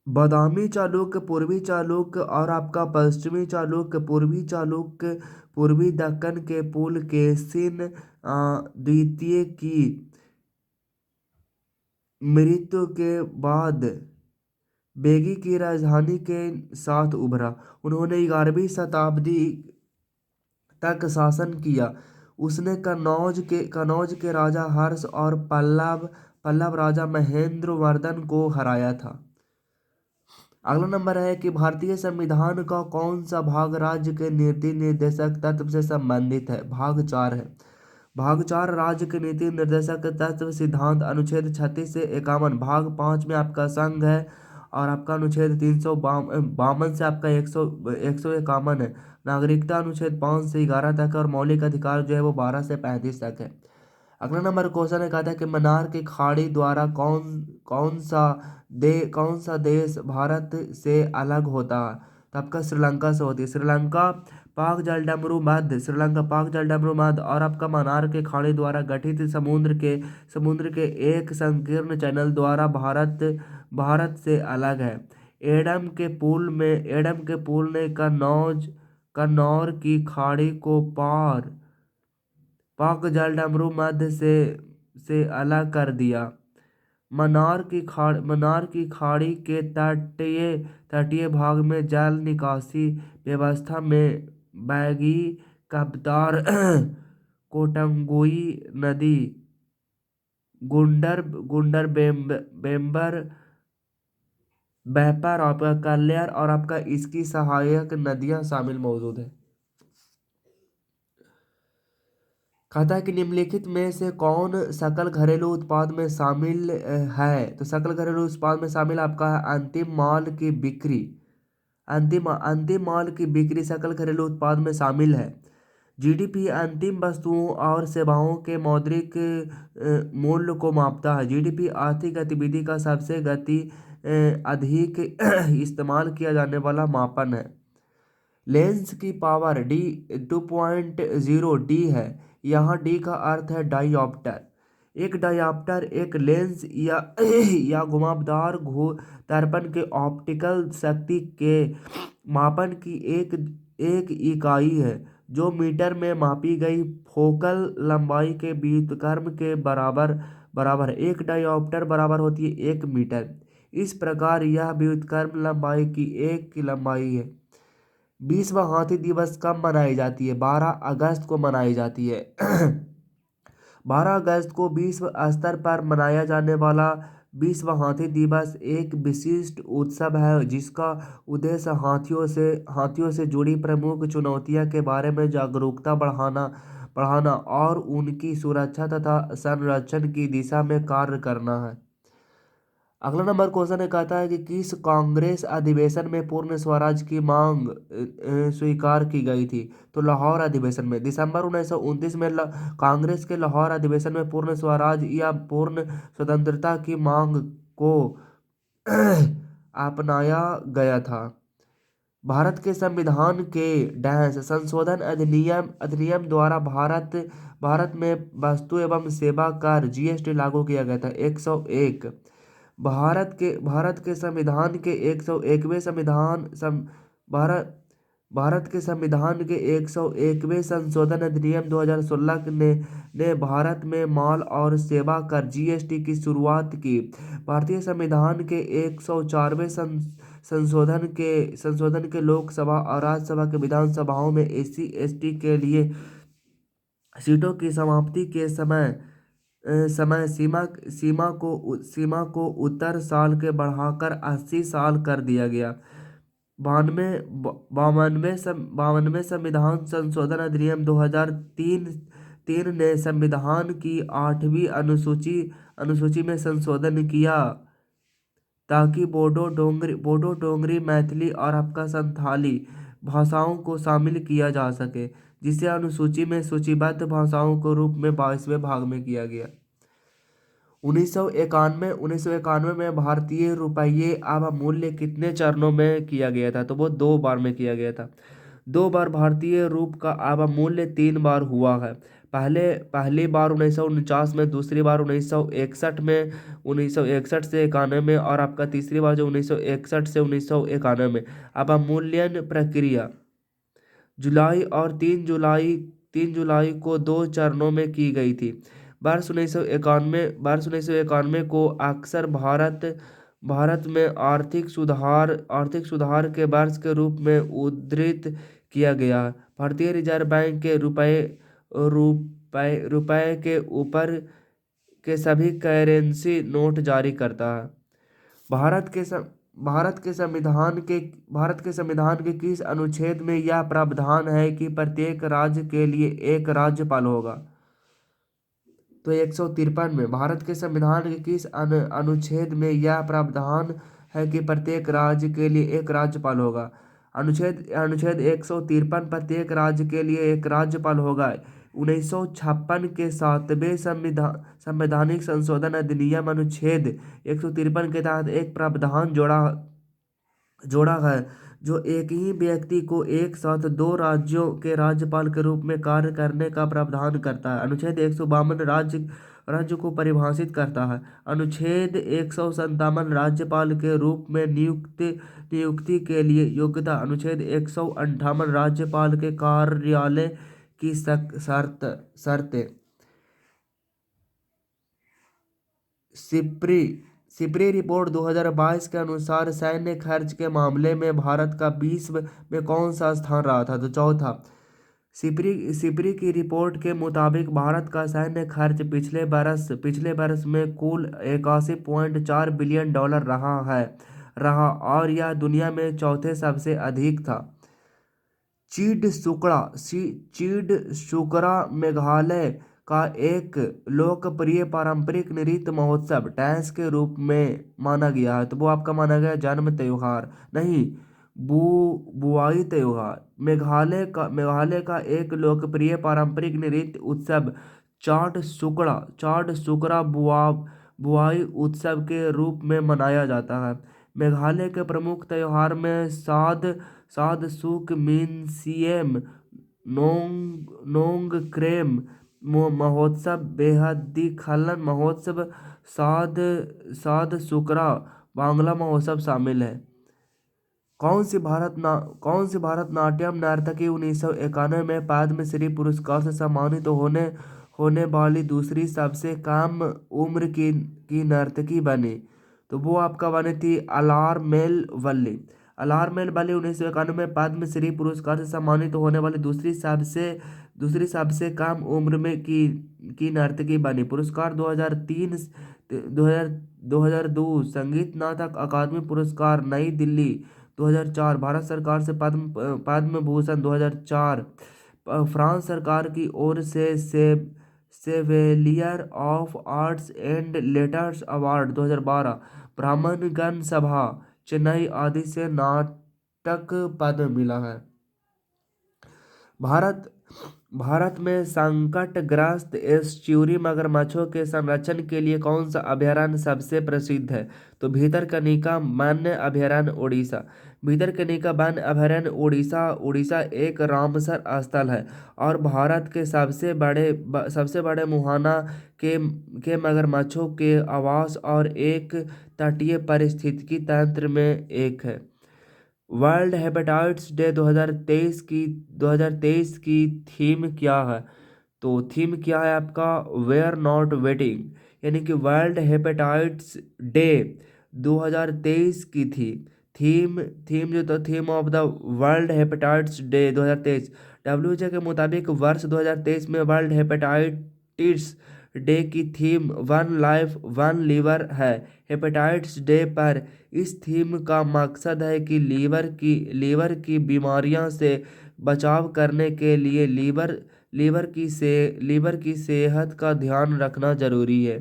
बादामी चालुक्य, पूर्वी चालुक्य और आपका पश्चिमी चालुक्य। पूर्वी चालुक्य पूर्वी दक्कन के पुलकेशिन द्वितीय की मृत्यु के बाद बेगी की राजधानी के साथ उभरा। उन्होंने 11वीं शताब्दी तक शासन किया। उसने कनौज के राजा हर्ष और पल्लव पल्लव राजा महेंद्र वर्धन को हराया था। अगला नंबर है कि भारतीय संविधान का कौन सा भाग राज्य के नीति निर्देशक तत्व से संबंधित है, भाग 4 है। भाग 4 राज्य के नीति निर्देशक तत्व सिद्धांत, अनुच्छेद 36 से 51। भाग 5 में आपका संघ है, और आपका अनुच्छेद 352 से आपका 151 है। नागरिकता अनुच्छेद 5 से 11 तक है, और मौलिक अधिकार जो है वो 12 से 35 तक है। अगला नंबर क्वेश्चन है, कहता है कि मन्नार की खाड़ी द्वारा कौन सा देश भारत से अलग होता है, तो आपका श्रीलंका से होती है। श्रीलंका पाक जल डमरू मध्य श्रीलंका, पाक जल डमरू मध्य और आपका मन्नार के खाड़ी द्वारा गठित समुद्र के एक संकीर्ण चैनल द्वारा भारत भारत से अलग है। एडम के पुल ने कन्नौज की खाड़ी को पाक जल डमरू मध्य से अलग कर दिया। मन्नार की खाड़ी के तटीय भाग में जल निकासी व्यवस्था में बैगी कप्तार कोटंगुई नदी, गुंडर बेपर, आपका कल्याण और आपका इसकी सहायक नदियां शामिल मौजूद है। कहता है कि निम्नलिखित में से कौन सकल घरेलू उत्पाद में शामिल है। तो सकल घरेलू उत्पाद में शामिल आपका है अंतिम माल की बिक्री। अंतिम माल की बिक्री सकल घरेलू उत्पाद में शामिल है। जीडीपी अंतिम वस्तुओं और सेवाओं के मौद्रिक मूल्य को मापता है। जीडीपी आर्थिक गतिविधि का सबसे अधिक इस्तेमाल किया जाने वाला मापन है। लेंस की पावर डी 2.0 डी है। यहाँ डी का अर्थ है डायोप्टर। एक डायोप्टर एक लेंस या घुमावदार दर्पण के ऑप्टिकल शक्ति के मापन की एक इकाई है जो मीटर में मापी गई फोकल लंबाई के व्युत्क्रम के बराबर है। एक डायोप्टर बराबर होती है 1 मीटर। इस प्रकार यह व्युत्क्रम लंबाई की एक की लंबाई है। विश्व हाथी दिवस कब मनाई जाती है? 12 अगस्त को मनाई जाती है। 12 अगस्त को विश्व स्तर पर मनाया जाने वाला विश्व हाथी दिवस एक विशिष्ट उत्सव है जिसका उद्देश्य हाथियों से जुड़ी प्रमुख चुनौतियों के बारे में जागरूकता बढ़ाना और उनकी सुरक्षा तथा संरक्षण की दिशा में कार्य करना है। अगला नंबर क्वेश्चन है, कहता है कि किस कांग्रेस अधिवेशन में पूर्ण स्वराज की मांग स्वीकार की गई थी? तो लाहौर अधिवेशन में। दिसंबर 1929 में कांग्रेस के लाहौर अधिवेशन में पूर्ण स्वराज या पूर्ण स्वतंत्रता की मांग को अपनाया गया था। भारत के संविधान के संशोधन अधिनियम द्वारा भारत में वस्तु एवं सेवा कर जीएसटी लागू किया गया था। 101 भारत के संविधान के 101वें भारत के संविधान के 101वें संशोधन अधिनियम 2016 ने भारत में माल और सेवा कर जीएसटी की शुरुआत की। भारतीय संविधान के 104वें संशोधन के लोकसभा और राज्यसभा के विधानसभाओं में एससी एसटी के लिए सीटों की समाप्ति के समय सीमा को उत्तर साल के बढ़ाकर 80 साल कर दिया गया। 92वें संविधान संशोधन अधिनियम 2003 ने संविधान की 8वीं अनुसूची में संशोधन किया ताकि बोडो डोगरी मैथिली और आपका संथाली भाषाओं को शामिल किया जा सके, जिसे अनुसूची में सूचीबद्ध भाषाओं के रूप में 22वें भाग में किया गया। 1991 में भारतीय रुपये अवमूल्यन कितने चरणों में किया गया था? तो वो 2 बार में किया गया था। 2 बार भारतीय रूप का अवमूल्यन 3 बार हुआ है। पहली बार 1949 में, दूसरी बार 1961 में, 1961 से 91 में और आपका तीसरी बार जो 1961 से 1991 में। अवमूल्यन प्रक्रिया जुलाई और 3 जुलाई को 2 चरणों में की गई थी। वर्ष 1991 को अक्सर भारत में आर्थिक सुधार के वर्ष के रूप में उद्धृत किया गया है। भारतीय रिजर्व बैंक के रुपए के ऊपर के सभी करेंसी नोट जारी करता है। भारत के संविधान के किस अनुच्छेद में यह प्रावधान है कि प्रत्येक राज्य के लिए एक राज्यपाल होगा? तो 153 में। भारत के संविधान के किस अनुच्छेद में यह प्रावधान है कि प्रत्येक राज्य के लिए एक राज्यपाल होगा? अनुच्छेद 153 प्रत्येक राज्य के लिए एक राज्यपाल होगा। 1956 के 7वें संवैधानिक संशोधन अधिनियम अनुच्छेद 153 के तहत एक प्रावधान जोड़ा है जो एक ही व्यक्ति को एक साथ दो राज्यों के राज्यपाल के रूप में कार्य करने का प्रावधान करता है। अनुच्छेद 152 राज्य को परिभाषित करता है। अनुच्छेद 157 राज्यपाल के रूप में नियुक्ति के लिए योग्यता। अनुच्छेद 158 राज्यपाल के कार्यालय की शर्तें। सिप्री सिप्री रिपोर्ट 2022 के अनुसार सैन्य खर्च के मामले में भारत का विश्व में कौन सा स्थान रहा था? तो चौथा। सिप्री की रिपोर्ट के मुताबिक भारत का सैन्य खर्च पिछले बरस में कुल 81.4 बिलियन डॉलर रहा और यह दुनिया में चौथे सबसे अधिक था। चीड शुक्रा मेघालय का एक लोकप्रिय पारंपरिक नृत्य महोत्सव डांस के रूप में माना गया है। तो वो आपका माना गया जन्म त्योहार नहीं, बुआई त्योहार। मेघालय का एक लोकप्रिय पारंपरिक नृत्य उत्सव चाड शुक्रा बुआई उत्सव के रूप में मनाया जाता है। मेघालय के प्रमुख त्योहार में साद सुक मिनसिएम, नोंगक्रेम महोत्सव, बेहदीखलन महोत्सव, साद शुक्रा बांग्ला महोत्सव शामिल है। कौन सी भारतनाट्यम नर्तकी 1991 में पद्मश्री पुरस्कार से सम्मानित होने वाली दूसरी सबसे कम उम्र की नर्तकी बनी? तो वो आपका बनी थी अलारमेल वल्ली 1991 में पद्मश्री पुरस्कार से सम्मानित होने वाली दूसरी सबसे कम उम्र में की नर्तकी बनी। पुरस्कार 2003 2002 संगीत नाटक अकादमी पुरस्कार नई दिल्ली 2004, भारत सरकार से पद्म भूषण 2004, फ्रांस सरकार की ओर से chevalier of arts and letters award 2012, Brahmana Gana Sabha Chennai आदि से नाटक पद्म मिला है। भारत में संकटग्रस्त एस्चुरी मगरमच्छों के संरक्षण के लिए कौन सा अभयारण्य सबसे प्रसिद्ध है? तो भितरकनिका वन्य अभयारण्य ओडिशा। भितरकनिका वन्य अभयारण्य उड़ीसा एक रामसर स्थल है और भारत के सबसे बड़े मुहाना के मगरमच्छों के आवास और एक तटीय पारिस्थितिकी तंत्र में एक है। वर्ल्ड हेपेटाइटिस डे 2023 की थीम क्या है? तो थीम क्या है आपका? वेयर नॉट वेटिंग, यानी कि वर्ल्ड हेपेटाइटिस डे 2023 की theme of the world hepatitis day 2023। WHO के मुताबिक वर्ष 2023 में वर्ल्ड हेपेटाइटिस डे की theme one life one liver है। हेपेटाइटिस डे पर इस थीम का मकसद है कि लीवर की बीमारियों से बचाव करने के लिए लीवर की सेहत का ध्यान रखना जरूरी है।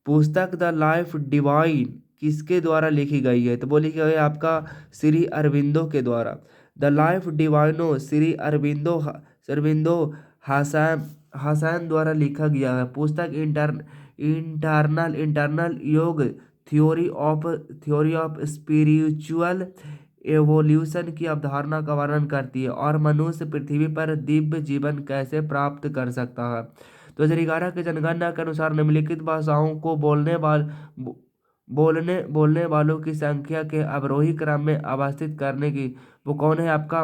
पुस्तक द लाइफ डिवाइन किसके द्वारा लिखी गई है? तो वो लिखी गई है आपका श्री अरविंदो के द्वारा। द लाइफ डिवाइनो श्री अरविंदो हसन द्वारा लिखा गया है। पुस्तक इंटरनल योग थ्योरी ऑफ स्पिरिचुअल एवोल्यूशन की अवधारणा का वर्णन करती है और मनुष्य पृथ्वी पर दिव्य जीवन कैसे प्राप्त कर सकता है। 2011 की जनगणना के अनुसार निम्नलिखित भाषाओं को बोलने वालों की संख्या के अवरोही क्रम में अवस्थित करने की वो कौन है? आपका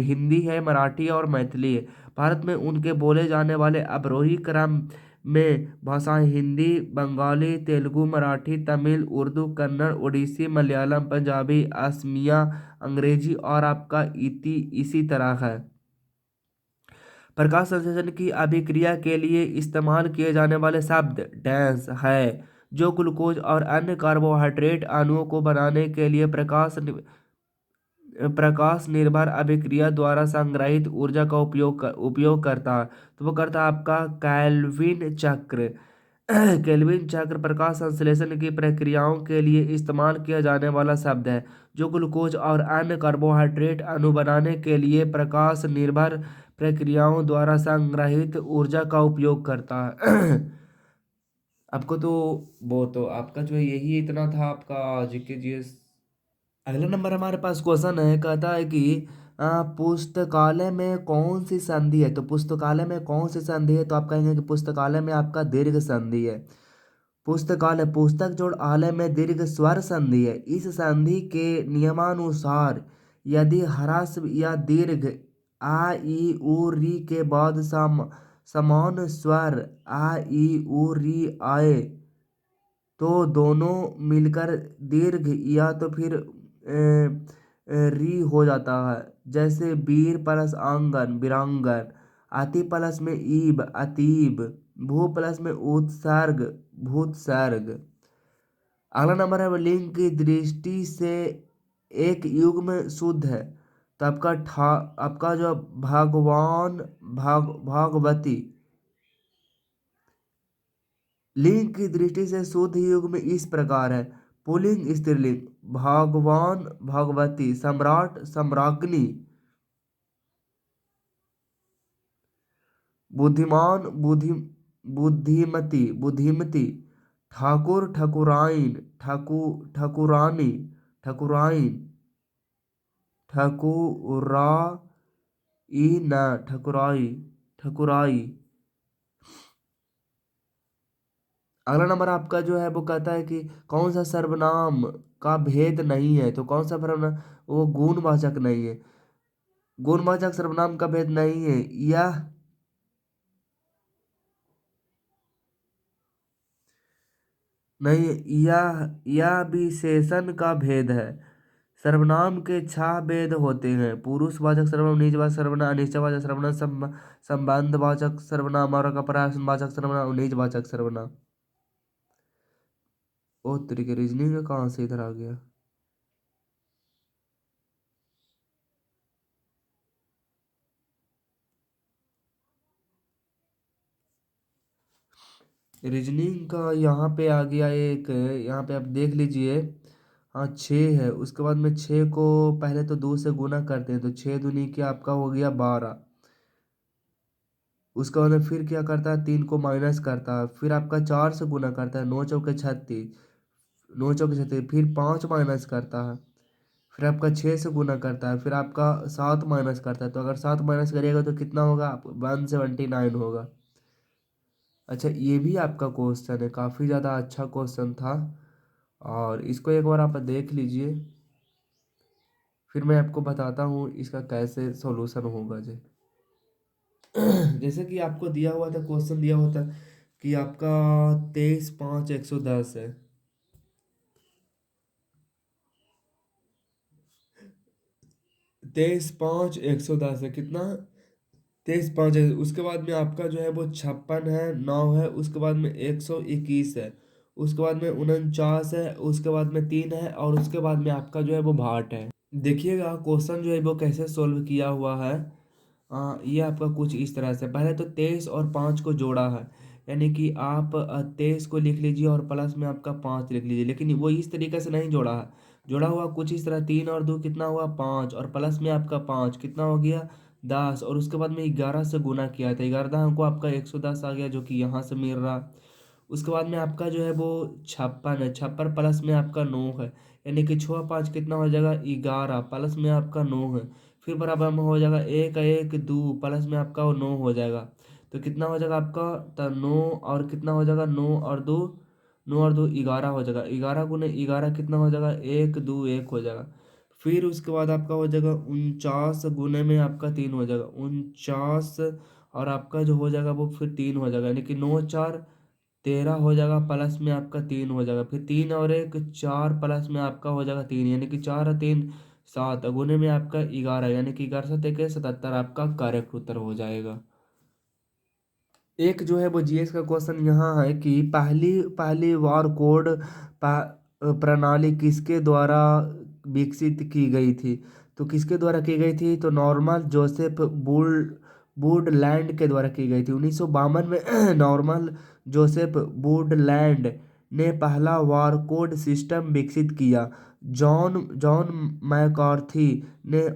हिंदी है, मराठी और मैथिली है। भारत में उनके बोले जाने वाले अवरोही क्रम में भाषाएं हिंदी, बंगाली, तेलुगु, मराठी, तमिल, उर्दू, कन्नड़, ओडिसी, मलयालम, पंजाबी, असमिया, अंग्रेजी और आपका इसी तरह है। प्रकाश संश्लेषण की अभिक्रिया के लिए इस्तेमाल किए जाने वाले शब्द डांस है, जो ग्लूकोज और अन्य कार्बोहाइड्रेट अणुओं को बनाने के लिए प्रकाश निर्भर अभिक्रिया द्वारा संग्रहित ऊर्जा का उपयोग करता है। तो वो करता है आपका केल्विन चक्र। केल्विन चक्र प्रकाश संश्लेषण की प्रक्रियाओं के लिए इस्तेमाल किया जाने वाला शब्द है, जो ग्लूकोज और अन्य कार्बोहाइड्रेट अणु बनाने के लिए प्रकाश निर्भर प्रक्रियाओं द्वारा संग्रहित ऊर्जा का उपयोग करता है। आपको तो वो तो आपका जो है यही इतना था आपका जीके जीएस अगला नंबर हमारे पास क्वेश्चन है, कहता है कि पुस्तकालय में कौन सी संधि है। तो पुस्तकालय में कौन सी संधि है, तो आप कहेंगे कि पुस्तकालय में आपका दीर्घ संधि है। पुस्तकालय पुस्तक जोड़ आलय में दीर्घ स्वर संधि है। इस संधि के नियमानुसार यदि ह्रस्व या दीर्घ आ ई उ री के बाद समान स्वर आ ई उ री आए तो दोनों मिलकर दीर्घ या तो फिर री हो जाता है। जैसे वीर प्लस आंगन वीरांगन, अति प्लस में ईब अतीब, भू प्लस में उत्सर्ग भूतसर्ग। अगला नंबर है, लिंग की दृष्टि से एक युग्म शुद्ध है। तो आपका जो भगवान भागवती, लिंग की दृष्टि से शुद्ध युग्म इस प्रकार है। पुल्लिंग स्त्रीलिंग, भगवान भगवती, सम्राट सम्राज्ञी, बुद्धिमान बुद्धिमती, ठाकुर ठाकुराइन, ठाकुरानी ठाकुराइन, ठकुराई ठकुराई। अगला नंबर आपका जो है वो कहता है कि कौन सा सर्वनाम का भेद नहीं है। तो कौन सा सर्वनाम, वो गुणवाचक नहीं है। गुणवाचक सर्वनाम का भेद नहीं है। यह नहीं, यह विशेषण का भेद है। सर्वनाम के छह भेद होते हैं: पुरुषवाचक सर्वनाम, निजवाचक सर्वनाम, अनिश्चयवाचक सर्वनाम, संबंधवाचक सर्वनाम और अप्रश्नवाचक सर्वनाम और निजवाचक सर्वनाम। ओ तरीके रीजनिंग कहाँ से इधर आ गया। रीजनिंग का यहाँ पे आ गया एक, यहाँ पे आप देख लीजिए। हाँ, 6 है। उसके बाद में 6 को पहले तो 2 से गुना करते हैं, तो 6 दूनी के आपका हो गया 12। उसके बाद में फिर क्या करता है, 3 को माइनस करता है, फिर आपका 4 से गुना करता है, 9 चौके 36, 9 चौके 36, फिर 5 माइनस करता है, फिर आपका 6 से गुना करता है, फिर आपका 7 माइनस करता है। तो अगर 7 माइनस करिएगा तो कितना होगा, आप 179 होगा। अच्छा, ये भी आपका क्वेश्चन है, काफ़ी ज़्यादा अच्छा क्वेश्चन था, और इसको एक बार आप देख लीजिए, फिर मैं आपको बताता हूँ इसका कैसे सॉल्यूशन होगा जी। जैसे कि आपको दिया हुआ था, क्वेश्चन दिया हुआ था कि आपका 23/5 110 है। 23/5 110 है कितना, 23/5 है। उसके बाद में आपका जो है वो 56 है, 9 है, उसके बाद में 121 है, उसके बाद में 49 है, उसके बाद में 3 है, और उसके बाद में आपका जो है वो 62 है। देखिएगा क्वेश्चन जो है वो कैसे सोल्व किया हुआ है। ये आपका कुछ इस तरह से, पहले तो 23 और 5 को जोड़ा है, यानी कि आप 23 को लिख लीजिए और प्लस में आपका 5 लिख लीजिए, लेकिन वो इस तरीके से नहीं जोड़ा है। जोड़ा हुआ कुछ इस तरह, 3 और 2 कितना हुआ 5, और प्लस में आपका 5 कितना हो गया 10, और उसके बाद में 11 से गुना किया था, 11 को आपका 110 आ गया, जो कि यहाँ से मिल रहा। उसके बाद में आपका जो है वो 56 है, 56 प्लस में आपका 9 है, यानी कि 6 5 कितना हो जाएगा 11, प्लस में आपका 9 है, फिर बराबर में हो जाएगा 1 1 2, प्लस में आपका वो 9 हो जाएगा। तो कितना हो जाएगा आपका, तो 9 और कितना हो जाएगा, 9 और 2 11 हो जाएगा, 11 × 11 कितना हो जाएगा, 1 2 1 हो जाएगा। फिर उसके बाद आपका हो जाएगा 49 गुने में आपका 3 हो जाएगा 49, और आपका जो हो जाएगा वो फिर 3 हो जाएगा, यानी कि 9 4 13 हो जाएगा, प्लस में आपका 3 हो जाएगा, फिर 3 और 1 4, प्लस में आपका हो जाएगा 3, यानी कि 4 और 3 7, गुने में आपका 11, यानी कि 11 7 1 77 आपका करेक्ट उत्तर हो जाएगा। एक जो है वो जीएस का क्वेश्चन यहाँ है कि पहली पहली बार कोड प्रणाली किसके द्वारा विकसित की गई थी। तो किसके द्वारा की गई थी, तो नॉर्मन जोसेफ वुडलैंड के द्वारा की गई थी 1952 में। नॉर्मन जोसेफ वुडलैंड ने पहला वार कोड सिस्टम विकसित किया। जॉन जॉन मैकार्थी ने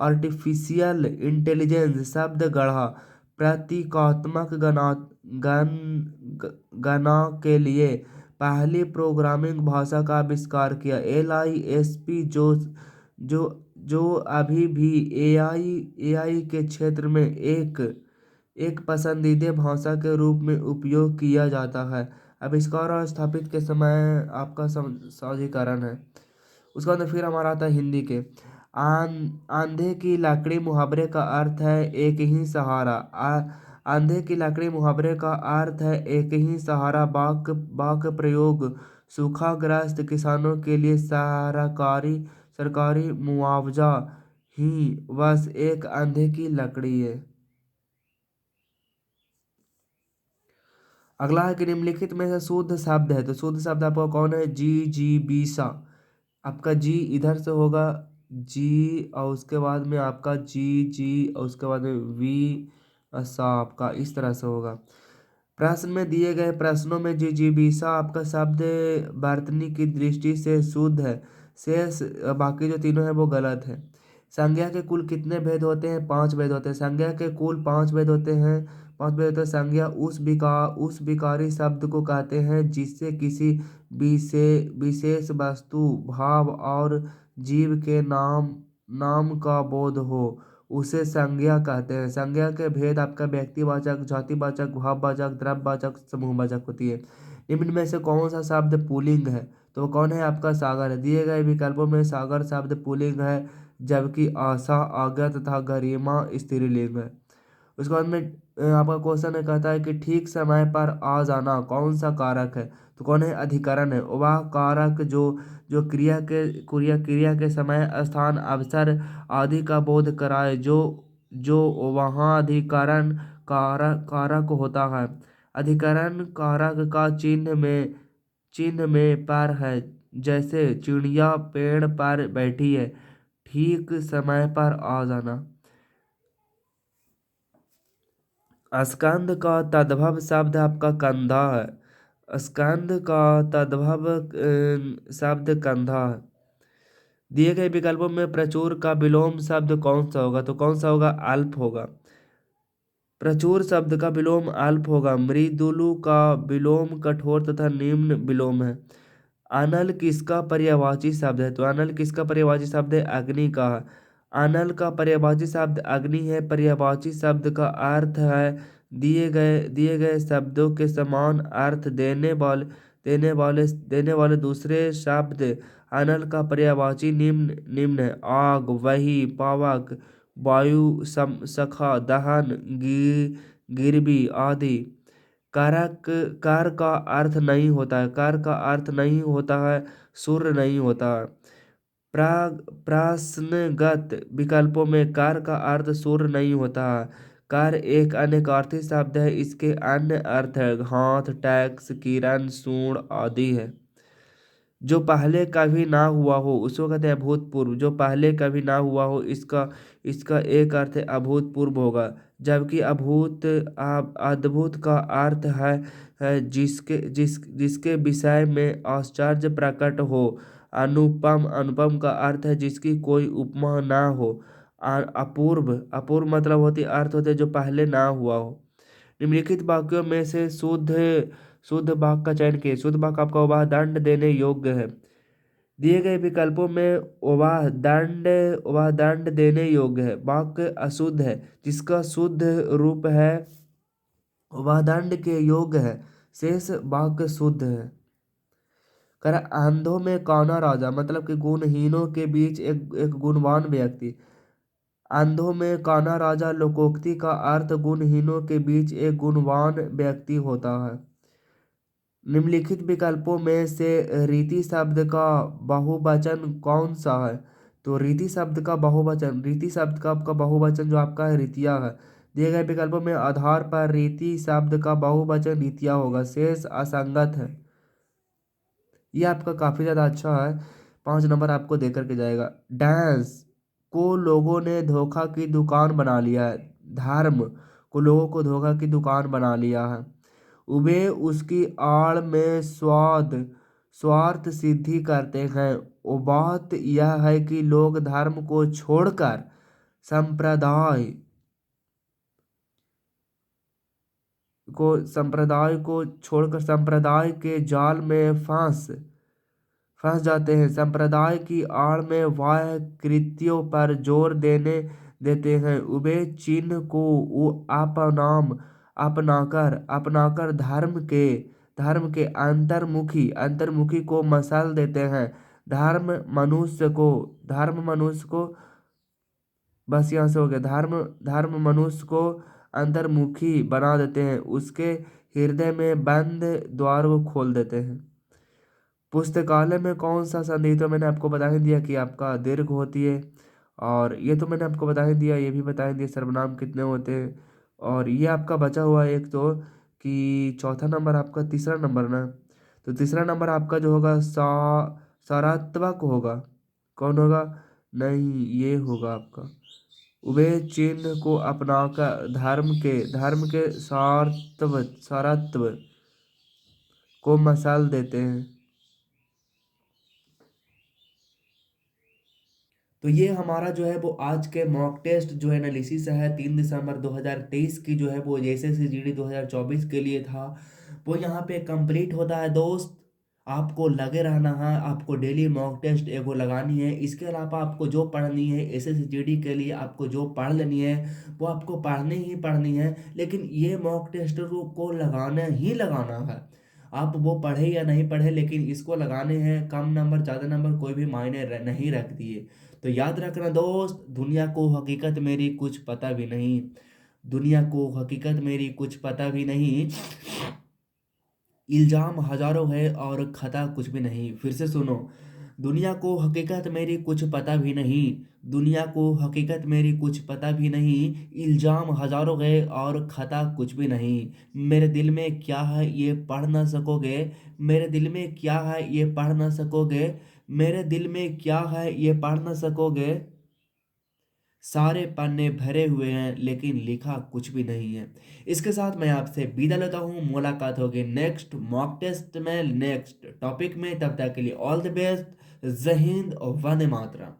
आर्टिफिशियल इंटेलिजेंस शब्द गढ़ा। प्रतीकात्मक गणना के लिए पहली प्रोग्रामिंग भाषा का आविष्कार किया। LISP जो जो अभी भी एआई के क्षेत्र में एक पसंदीदा भाषा के रूप में उपयोग किया जाता है। आविष्कार और स्थापित के समय आपका साझीकरण है। उसके बाद फिर हमारा आता है हिंदी के। आंधे की लकड़ी मुहावरे का अर्थ है एक ही सहारा। आंधे की लकड़ी मुहावरे का अर्थ है एक ही सहारा। वाक्य प्रयोग सूखाग्रस्त किसानों के लिए सरकारी मुआवजा ही बस एक आंधे की लकड़ी है। अगला है कि निम्नलिखित में से शुद्ध शब्द है, तो शुद्ध शब्द आपका कौन है? जीजीबिसा। आपका जी इधर से होगा जी, और उसके बाद में आपका जी और उसके बाद में वी सा आपका इस तरह से होगा। प्रश्न में दिए गए प्रश्नों में जिजीबिसा आपका शब्द वर्तनी की दृष्टि से शुद्ध है, शेष बाकी जो तीनों है वो गलत है। संज्ञा के कुल कितने भेद होते हैं? 5 भेद होते हैं। संज्ञा के कुल 5 भेद होते हैं। 5 भेद होते हैं। संज्ञा उस विकारी शब्द को कहते हैं जिससे किसी विशेष वस्तु, भाव और जीव के नाम का बोध हो, उसे संज्ञा कहते हैं। संज्ञा के भेद आपका व्यक्तिवाचक, जातिवाचक, भाववाचक, द्रव्यवाचक, समूहवाचक होती है। निम्न में से कौन सा शब्द पुल्लिंग है? तो वो कौन है? आपका सागर है। दिए गए विकल्पों में सागर शब्द पुल्लिंग है, जबकि आशा, आज्ञा तथा गरिमा स्त्रीलिंग है। उसके बाद में आपका क्वेश्चन है, कहता है कि ठीक समय पर आ जाना कौन सा कारक है? तो कौन है? अधिकरण है। वह कारक जो क्रिया के समय, स्थान, अवसर आदि का बोध कराए, जो वहाँ अधिकरण कारक होता है। अधिकरण कारक का चिन्ह में पर है। जैसे चिड़िया पेड़ पर बैठी है, ठीक समय पर आ जाना। स्कंद का तद्भव शब्द आपका कंधा है। स्कंद का तद्भव शब्द कंधा है। दिए गए विकल्पों में प्रचुर का विलोम शब्द कौन सा होगा? तो कौन सा होगा? अल्प होगा। प्रचुर शब्द का विलोम अल्प होगा। मृदुलु का विलोम कठोर तथा निम्न विलोम है। अनल किसका पर्यायवाची शब्द है? तो अनल किसका पर्यायवाची शब्द है? अग्नि का है। अनल का पर्यायवाची शब्द अग्नि है। पर्यायवाची शब्द का अर्थ है दिए गए शब्दों के समान अर्थ देने वाले दूसरे शब्द। अनल का पर्यायवाची निम्न है: आग, वही, पावक, वायु, सखा, दहन, गिरबी आदि। कारक कार का अर्थ नहीं होता है। कार का अर्थ नहीं होता है, सूर्य नहीं होता है। प्रश्नगत विकल्पों में कार का अर्थ सूर्य नहीं होता है। कार एक अनेकार्थी शब्द है। इसके अन्य अर्थ है हाथ, टैक्स, किरण, सूंड आदि है। जो पहले कभी ना हुआ हो उसको कहते हैं अभूतपूर्व। जो पहले कभी ना हुआ हो, इसका इसका एक अर्थ है अभूतपूर्व होगा। जबकि अद्भुत का अर्थ है जिसके विषय में आश्चर्य प्रकट हो। अनुपम का अर्थ है जिसकी कोई उपमा ना हो। अपूर्व मतलब होती अर्थ होते जो पहले ना हुआ हो। निम्नलिखित वाक्यों में से शुद्ध वाक्य का चयन कीजिए। शुद्ध वाक्य आपका वह दंड देने योग्य है। दिए गए विकल्पों में वह दंड देने योग्य है। वाक्य अशुद्ध है, जिसका शुद्ध रूप है वह दंड के योग्य है। शेष वाक्य शुद्ध है। कर अंधों में कौना राजा, मतलब कि गुणहीनों के बीच एक गुणवान व्यक्ति। अंधों में कान्हा राजा लोकोक्ति का अर्थ गुणहीनों के बीच एक गुणवान व्यक्ति होता है। निम्नलिखित विकल्पों में से रीति शब्द का बहुवचन कौन सा है? तो रीति शब्द का आपका बहुवचन जो आपका है रीतिया है। दिए गए विकल्पों में आधार पर रीति शब्द का बहुवचन रीतिया होगा। शेष असंगत है। यह आपका काफी ज्यादा अच्छा है। 5 नंबर आपको दे करके जाएगा। डांस को लोगों ने धोखा की दुकान बना लिया है। धर्म को लोगों को धोखा की दुकान बना लिया है। वे उसकी आड़ में स्वार्थ सिद्धि करते हैं। वो बात यह है कि लोग धर्म को छोड़कर संप्रदाय संप्रदाय को छोड़कर संप्रदाय के जाल में फंस जाते हैं। संप्रदाय की आड़ में बाह्य कृत्यों पर जोर देते हैं। वे चिन्ह को वो अपनाकर धर्म के अंतर्मुखी को मसल देते हैं। धर्म मनुष्य को बस यहाँ से हो गया। धर्म मनुष्य को अंतर्मुखी बना देते हैं, उसके हृदय में बंद द्वार को खोल देते हैं। पुस्तकालय में कौन सा संधि, तो मैंने आपको बता ही दिया कि आपका दीर्घ होती है। और ये तो मैंने आपको बता ही दिया, ये भी बता ही दिया सर्वनाम कितने होते हैं। और ये आपका बचा हुआ है एक तो कि चौथा नंबर आपका तीसरा नंबर ना, तो तीसरा नंबर आपका जो होगा सकारात्मक होगा। कौन होगा? नहीं, ये होगा आपका। वे चिन्ह को अपनाकर धर्म के सारत्व को मसल देते हैं। तो ये हमारा जो है वो आज के मॉक टेस्ट जो एनालिसिस है 3 दिसंबर 2023 की जो है वो JSSC-GD 2024 के लिए था, वो यहाँ पे कंप्लीट होता है दोस्त। आपको लगे रहना है, आपको डेली मॉक टेस्ट एगो लगानी है। इसके अलावा आपको जो पढ़नी है SSC-GD के लिए, आपको जो पढ़ लेनी है वो आपको पढ़नी है। लेकिन ये मॉक टेस्ट को लगाना ही लगाना है। आप वो पढ़े या नहीं पढ़े, लेकिन इसको लगाने हैं। कम नंबर ज़्यादा नंबर कोई भी मायने नहीं रखती है। तो याद रखना दोस्त, दुनिया को हकीकत मेरी कुछ पता भी नहीं। दुनिया को हकीकत मेरी कुछ पता भी नहीं। इल्जाम हजारों है और खता कुछ भी नहीं। फिर से सुनो, दुनिया को हकीकत मेरी कुछ पता भी नहीं। दुनिया को हकीकत मेरी कुछ पता भी नहीं। इल्जाम हजारों है और खता कुछ भी नहीं। मेरे दिल में क्या है ये पढ़ ना सकोगे। मेरे दिल में क्या है ये पढ़ ना सकोगे। मेरे दिल में क्या है ये पढ़ ना सकोगे। सारे पन्ने भरे हुए हैं लेकिन लिखा कुछ भी नहीं है। इसके साथ मैं आपसे विदा लेता हूँ। मुलाकात होगी नेक्स्ट मॉक टेस्ट में, नेक्स्ट टॉपिक में। तब तक के लिए ऑल द बेस्ट। जय हिंद और वंदे मातरम।